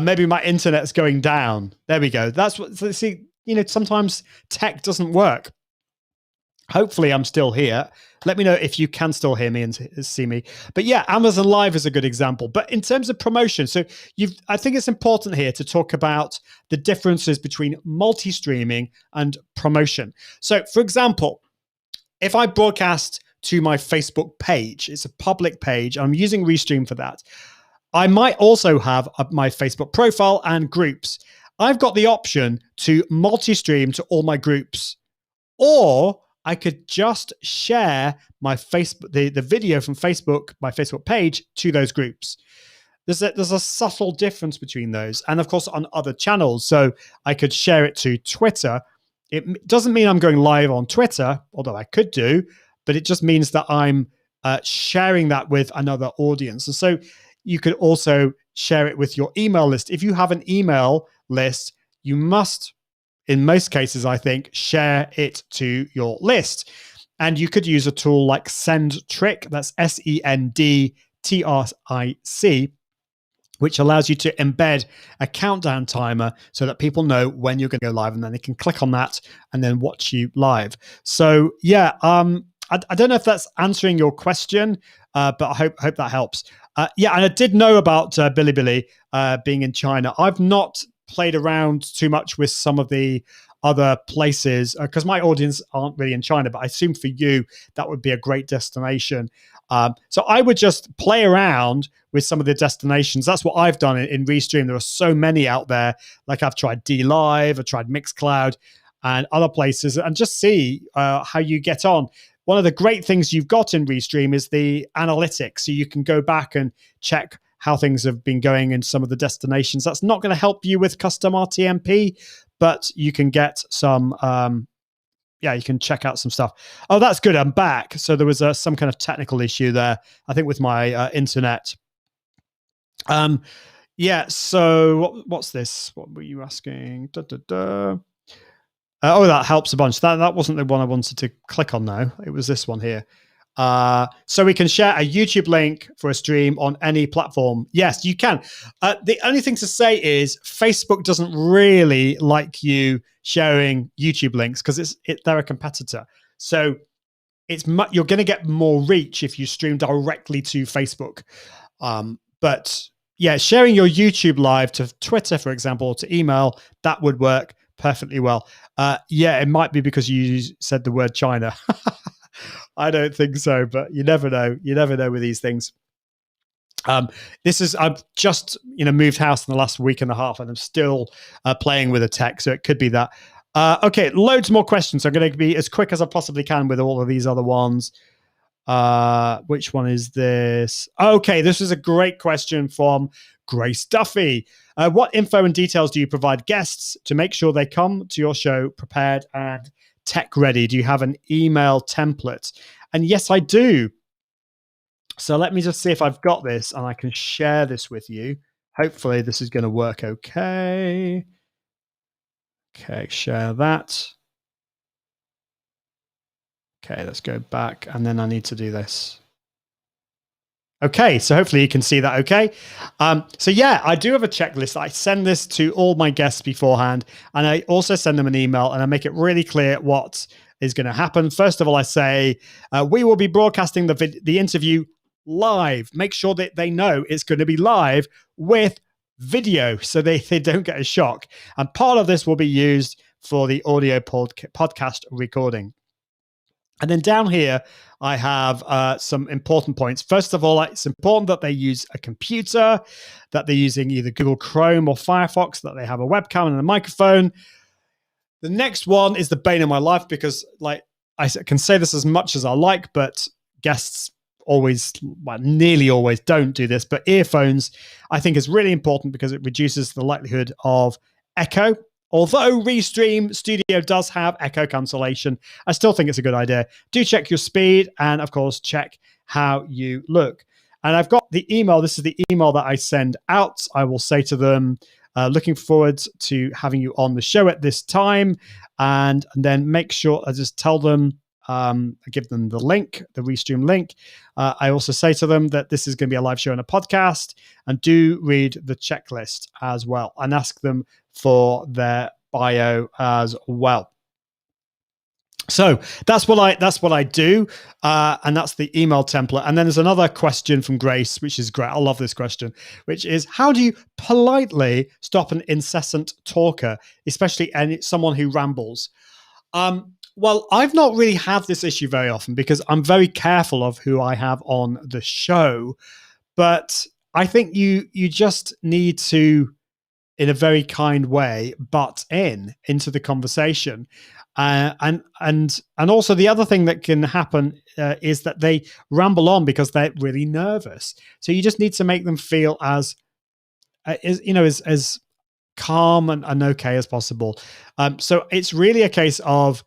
Maybe my internet's going down. There we go. That's what, see, sometimes tech doesn't work. Hopefully I'm still here. Let me know if you can still hear me and see me. But yeah, Amazon Live is a good example. But in terms of promotion, so I think it's important here to talk about the differences between multi-streaming and promotion. So for example, if I broadcast to my Facebook page, it's a public page, I'm using Restream for that. I might also have my Facebook profile and groups. I've got the option to multi-stream to all my groups, or I could just share my Facebook, the video from Facebook, my Facebook page, to those groups. There's a subtle difference between those, and of course on other channels. So I could share it to Twitter. It doesn't mean I'm going live on Twitter, although I could do, but it just means that I'm sharing that with another audience. And so you could also share it with your email list. If you have an email list, you must, in most cases, I think, share it to your list. And you could use a tool like Sendtrick, that's SENDTRIC, which allows you to embed a countdown timer so that people know when you're going to go live, and then they can click on that and then watch you live. So yeah, I don't know if that's answering your question, but I hope that helps. Yeah, and I did know about Bilibili being in China. I've not played around too much with some of the other places because my audience aren't really in China, but I assume for you that would be a great destination. So I would just play around with some of the destinations. That's what I've done in Restream. There are so many out there. Like I've tried DLive, I've tried Mixcloud and other places, and just see how you get on. One of the great things you've got in Restream is the analytics. So you can go back and check how things have been going in some of the destinations. That's not going to help you with custom RTMP, but you can get some, you can check out some stuff. Oh, that's good. I'm back. So there was some kind of technical issue there, I think, with my internet. So what's this? What were you asking? That helps a bunch. That wasn't the one I wanted to click on now. It was this one here. So we can share a YouTube link for a stream on any platform. Yes, you can. The only thing to say is Facebook doesn't really like you sharing YouTube links because they're a competitor. So you're going to get more reach if you stream directly to Facebook. But yeah, sharing your YouTube live to Twitter, for example, or to email, that would work perfectly well. It might be because you said the word China. I don't think so, but you never know. You never know with these things. I've just moved house in the last week and a half, and I'm still playing with the tech, so it could be that. Okay, loads more questions. I'm going to be as quick as I possibly can with all of these other ones. Which one is this? Okay, this is a great question from Grace Duffy. What info and details do you provide guests to make sure they come to your show prepared and tech ready? Do you have an email template? And yes, I do. So let me just see if I've got this and I can share this with you. Hopefully this is going to work okay. Okay, share that. Okay, let's go back, and then I need to do this. Okay, so hopefully you can see that okay. So yeah, I do have a checklist. I send this to all my guests beforehand, and I also send them an email, and I make it really clear what is going to happen. First of all, I say, we will be broadcasting the interview live. Make sure that they know it's going to be live with video so they don't get a shock. And part of this will be used for the audio podcast recording. And then down here, I have some important points. First of all, it's important that they use a computer, that they're using either Google Chrome or Firefox, that they have a webcam and a microphone. The next one is the bane of my life because, like, I can say this as much as I like, but guests nearly always don't do this. But earphones, I think, is really important because it reduces the likelihood of echo. Although Restream Studio does have echo cancellation, I still think it's a good idea. Do check your speed and, of course, check how you look. And I've got the email. This is the email that I send out. I will say to them, looking forward to having you on the show at this time. And then make sure I just tell them, I give them the link, the Restream link. I also say to them that this is going to be a live show and a podcast, and do read the checklist as well and ask them for their bio as well. So that's what I do, and that's the email template. And then there's another question from Grace, which is great. I love this question, which is, how do you politely stop an incessant talker, especially someone who rambles? Well, I've not really had this issue very often because I'm very careful of who I have on the show. But I think you just need to, in a very kind way, butt into the conversation. And also the other thing that can happen is that they ramble on because they're really nervous. So you just need to make them feel as calm and okay as possible. So it's really a case of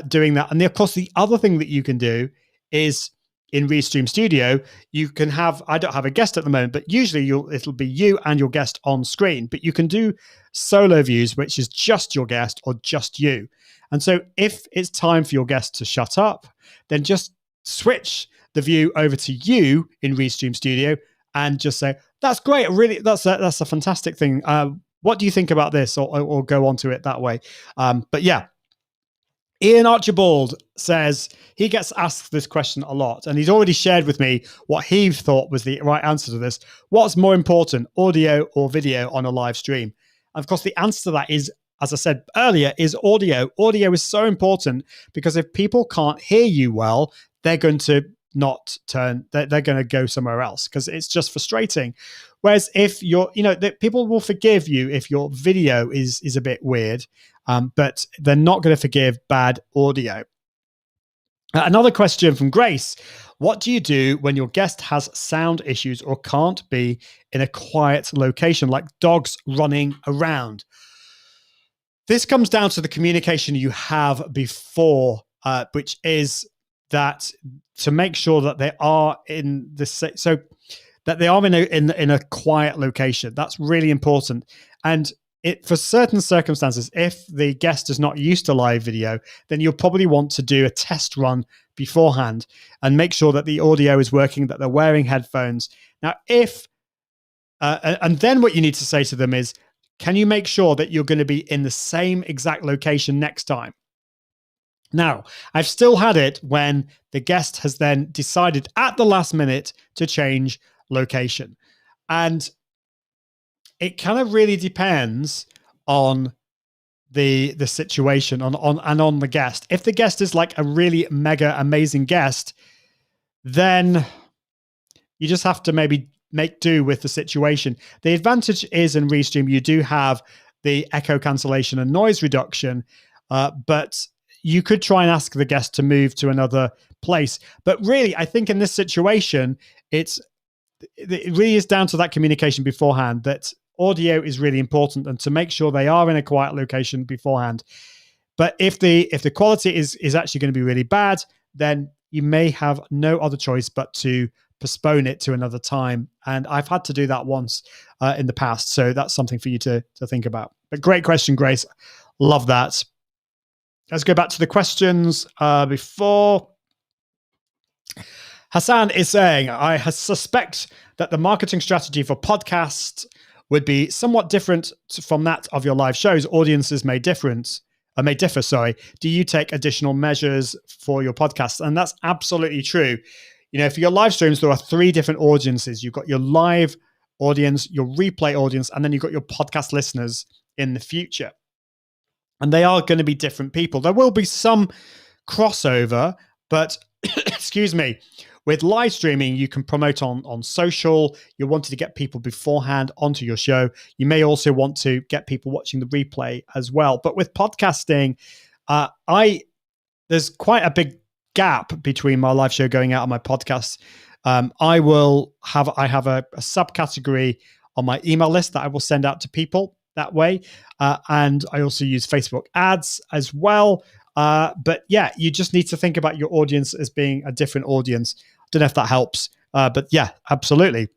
doing that. And of course, the other thing that you can do is in Restream Studio, you can have, I don't have a guest at the moment, but usually it'll be you and your guest on screen, but you can do solo views, which is just your guest or just you. And so if it's time for your guest to shut up, then just switch the view over to you in Restream Studio and just say, that's great. Really, that's a fantastic thing. What do you think about this? Or go on to it that way. But yeah, Ian Archibald says he gets asked this question a lot, and he's already shared with me what he thought was the right answer to this. What's more important, audio or video on a live stream? And of course, the answer to that is, as I said earlier, is audio. Audio is so important because if people can't hear you well, they're going to not turn, they're going to go somewhere else because it's just frustrating. Whereas if people will forgive you if your video is a bit weird, but they're not going to forgive bad audio. Another question from Grace. What do you do when your guest has sound issues or can't be in a quiet location, like dogs running around? This comes down to the communication you have before, which is that to make sure that they are in a quiet location. That's really important. And for certain circumstances, if the guest is not used to live video, then you'll probably want to do a test run beforehand and make sure that the audio is working, that they're wearing headphones. Now, and then what you need to say to them is, can you make sure that you're going to be in the same exact location next time? Now, I've still had it when the guest has then decided at the last minute to change location. And it kind of really depends on the situation on the guest. If the guest is like a really mega amazing guest, then you just have to maybe make do with the situation. The advantage is in Restream, you do have the echo cancellation and noise reduction, but you could try and ask the guest to move to another place. But really, I think in this situation, it really is down to that communication beforehand, that audio is really important and to make sure they are in a quiet location beforehand. But if the quality is actually going to be really bad, then you may have no other choice but to postpone it to another time. And I've had to do that once in the past. So that's something for you to think about. But great question, Grace. Love that. Let's go back to the questions before. Hassan is saying, I suspect that the marketing strategy for podcasts would be somewhat different from that of your live shows. Audiences may differ. Do you take additional measures for your podcasts? And that's absolutely true. For your live streams, there are 3 different audiences. You've got your live audience, your replay audience, and then you've got your podcast listeners in the future. And they are going to be different people. There will be some crossover, but excuse me, with live streaming, you can promote on social. You wanted to get people beforehand onto your show. You may also want to get people watching the replay as well. But with podcasting, there's quite a big gap between my live show going out and my podcast. I have a subcategory on my email list that I will send out to people that way. And I also use Facebook ads as well. But yeah, you just need to think about your audience as being a different audience. Don't know if that helps. But yeah, absolutely.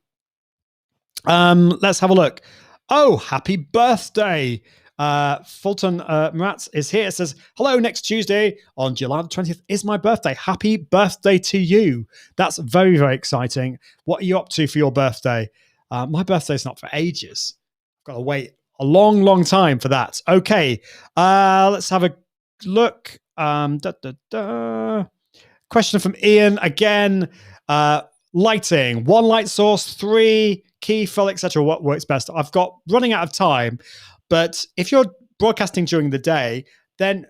Let's have a look. Oh, happy birthday. Fulton Muratz is here. It says, hello, next Tuesday on July 20th is my birthday. Happy birthday to you. That's very, very exciting. What are you up to for your birthday? My birthday's not for ages. I've got to wait a long, long time for that. Okay. Let's have a look. Question from Ian again. Lighting, 1 light source, 3 key fill, etc. What works best? I've got running out of time, but if you're broadcasting during the day, then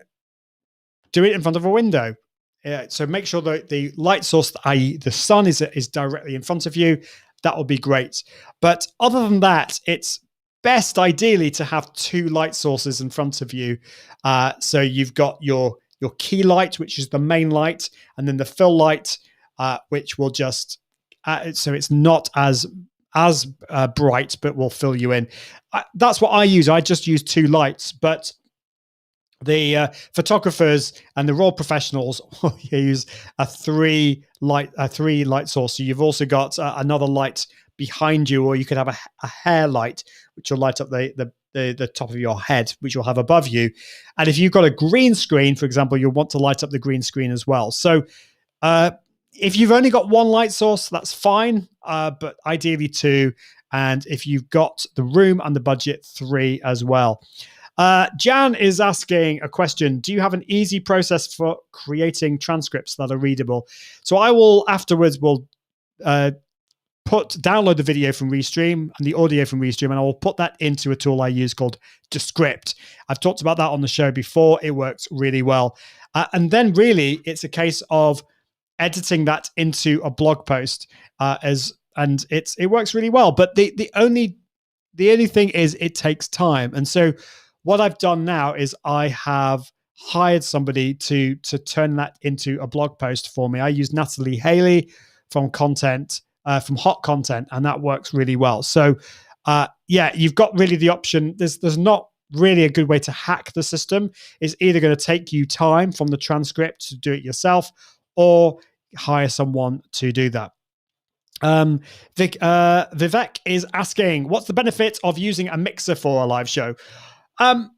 do it in front of a window. So make sure that the light source, i.e. the sun, is directly in front of you. That would be great. But other than that, it's best ideally to have 2 light sources in front of you. So you've got your key light, which is the main light, and then the fill light, which will just so it's not as bright, but will fill you in. That's what I use. I just use 2 lights, but the photographers and the raw professionals use a 3 light source. So you've also got another light behind you, or you could have a hair light, which will light up the top of your head, which you'll have above you. And if you've got a green screen, for example, you'll want to light up the green screen as well. So if you've only got one light source, that's fine, but ideally 2. And if you've got the room and the budget, 3 as well. Jan is asking a question. Do you have an easy process for creating transcripts that are readable? So I will afterwards download the video from Restream and the audio from Restream, and I will put that into a tool I use called Descript. I've talked about that on the show before. It works really well. And then really it's a case of editing that into a blog post it works really well. But the only thing is it takes time. And so what I've done now is I have hired somebody to turn that into a blog post for me. I use Natalie Haley from Hot Content, and that works really well. So you've got really the option. There's not really a good way to hack the system. It's either going to take you time from the transcript to do it yourself or hire someone to do that. Vivek is asking, what's the benefit of using a mixer for a live show? So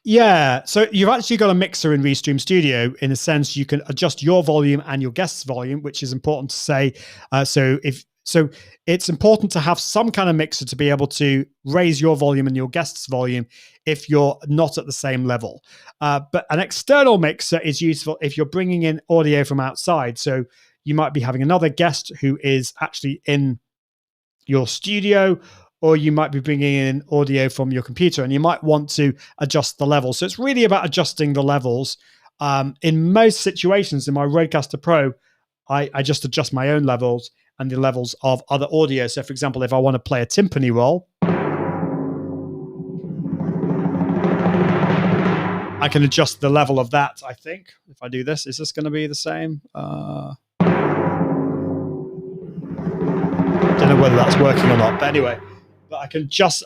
you've actually got a mixer in Restream Studio. In a sense, you can adjust your volume and your guest's volume, which is important to say. So it's important to have some kind of mixer to be able to raise your volume and your guest's volume if you're not at the same level. But an external mixer is useful if you're bringing in audio from outside. So you might be having another guest who is actually in your studio, or you might be bringing in audio from your computer, and you might want to adjust the levels. So it's really about adjusting the levels. In most situations in my Rodecaster Pro, I just adjust my own levels and the levels of other audio. So for example, if I want to play a timpani roll, I can adjust the level of that, I think. If I do this, is this going to be the same? Don't know whether that's working or not, but anyway, I can adjust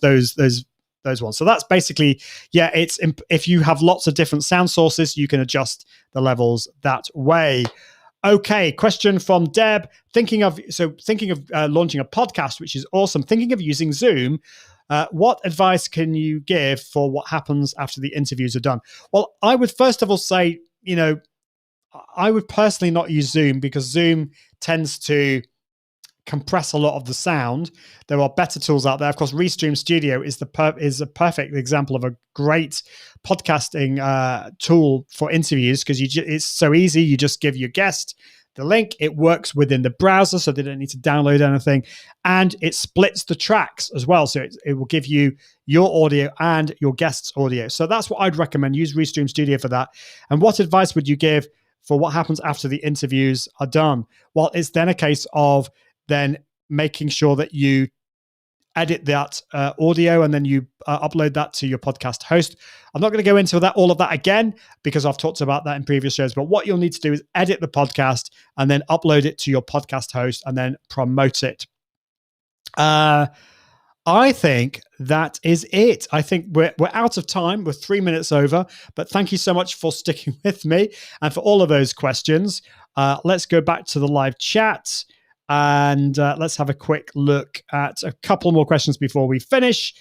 those ones. So that's basically, it's if you have lots of different sound sources, you can adjust the levels that way. Okay, question from Deb. Thinking of launching a podcast, which is awesome. Thinking of using Zoom. What advice can you give for what happens after the interviews are done? Well, I would first of all say, I would personally not use Zoom because Zoom tends to compress a lot of the sound. There are better tools out there. Of course, Restream Studio is a perfect example of a great podcasting tool for interviews because it's so easy. You just give your guest the link. It works within the browser, so they don't need to download anything, and it splits the tracks as well. So it will give you your audio and your guest's audio. So that's what I'd recommend. Use Restream Studio for that. And what advice would you give for what happens after the interviews are done? Well, it's then a case of then making sure that you edit that audio and then you upload that to your podcast host. I'm not going to go into all of that again because I've talked about that in previous shows, but what you'll need to do is edit the podcast and then upload it to your podcast host and then promote it. I think that is it. I think we're out of time. We're 3 minutes over, but thank you so much for sticking with me and for all of those questions. Let's go back to the live chat. And let's have a quick look at a couple more questions before we finish.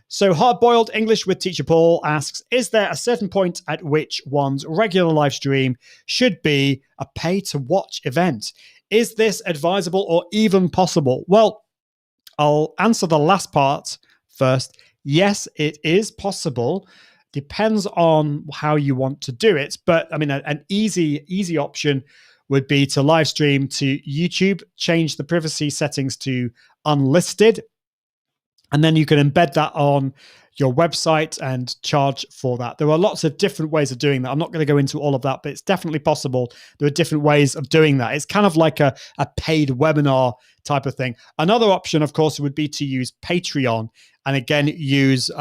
So Hard-Boiled English with Teacher Paul asks, is there a certain point at which one's regular live stream should be a pay-to-watch event? Is this advisable or even possible? Well, I'll answer the last part first. Yes, it is possible. Depends on how you want to do it. But I mean, an easy option would be to live stream to YouTube, change the privacy settings to unlisted, and then you can embed that on your website and charge for that. There are lots of different ways of doing that. I'm not going to go into all of that, but it's definitely possible. There are different ways of doing that. It's kind of like a paid webinar type of thing. Another option, of course, would be to use Patreon, and again, use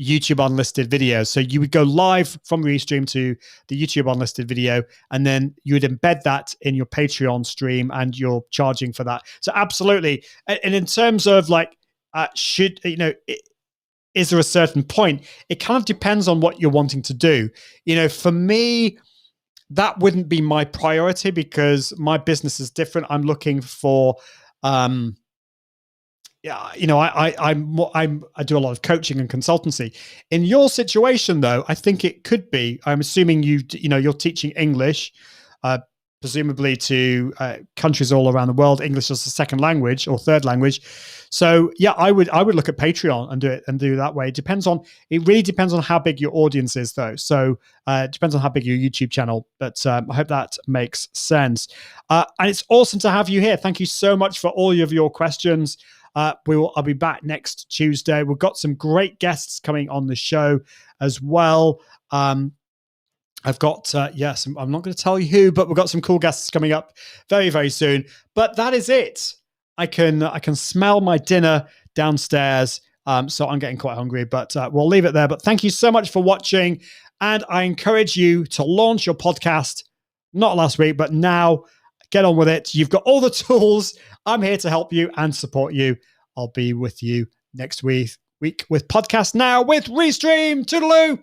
YouTube unlisted videos. So you would go live from Restream to the YouTube unlisted video, and then you would embed that in your Patreon stream and you're charging for that. So absolutely. And in terms of like, is there a certain point? It kind of depends on what you're wanting to do. For me, that wouldn't be my priority because my business is different. I'm looking for, I do a lot of coaching and consultancy. In your situation, though, I think it could be. I'm assuming you're teaching English. presumably to countries all around the world. English is the second language or third language. So yeah, I would look at Patreon and do it that way. It really depends on how big your audience is, though. So it depends on how big your YouTube channel. But I hope that makes sense. And it's awesome to have you here. Thank you so much for all of your questions. I'll be back next Tuesday. We've got some great guests coming on the show as well. I've got, yes, I'm not going to tell you who, but we've got some cool guests coming up very, very soon. But that is it. I can smell my dinner downstairs. So I'm getting quite hungry, but we'll leave it there. But thank you so much for watching. And I encourage you to launch your podcast, not last week, but now. Get on with it. You've got all the tools. I'm here to help you and support you. I'll be with you next week with Podcast Now with Restream. Toodaloo.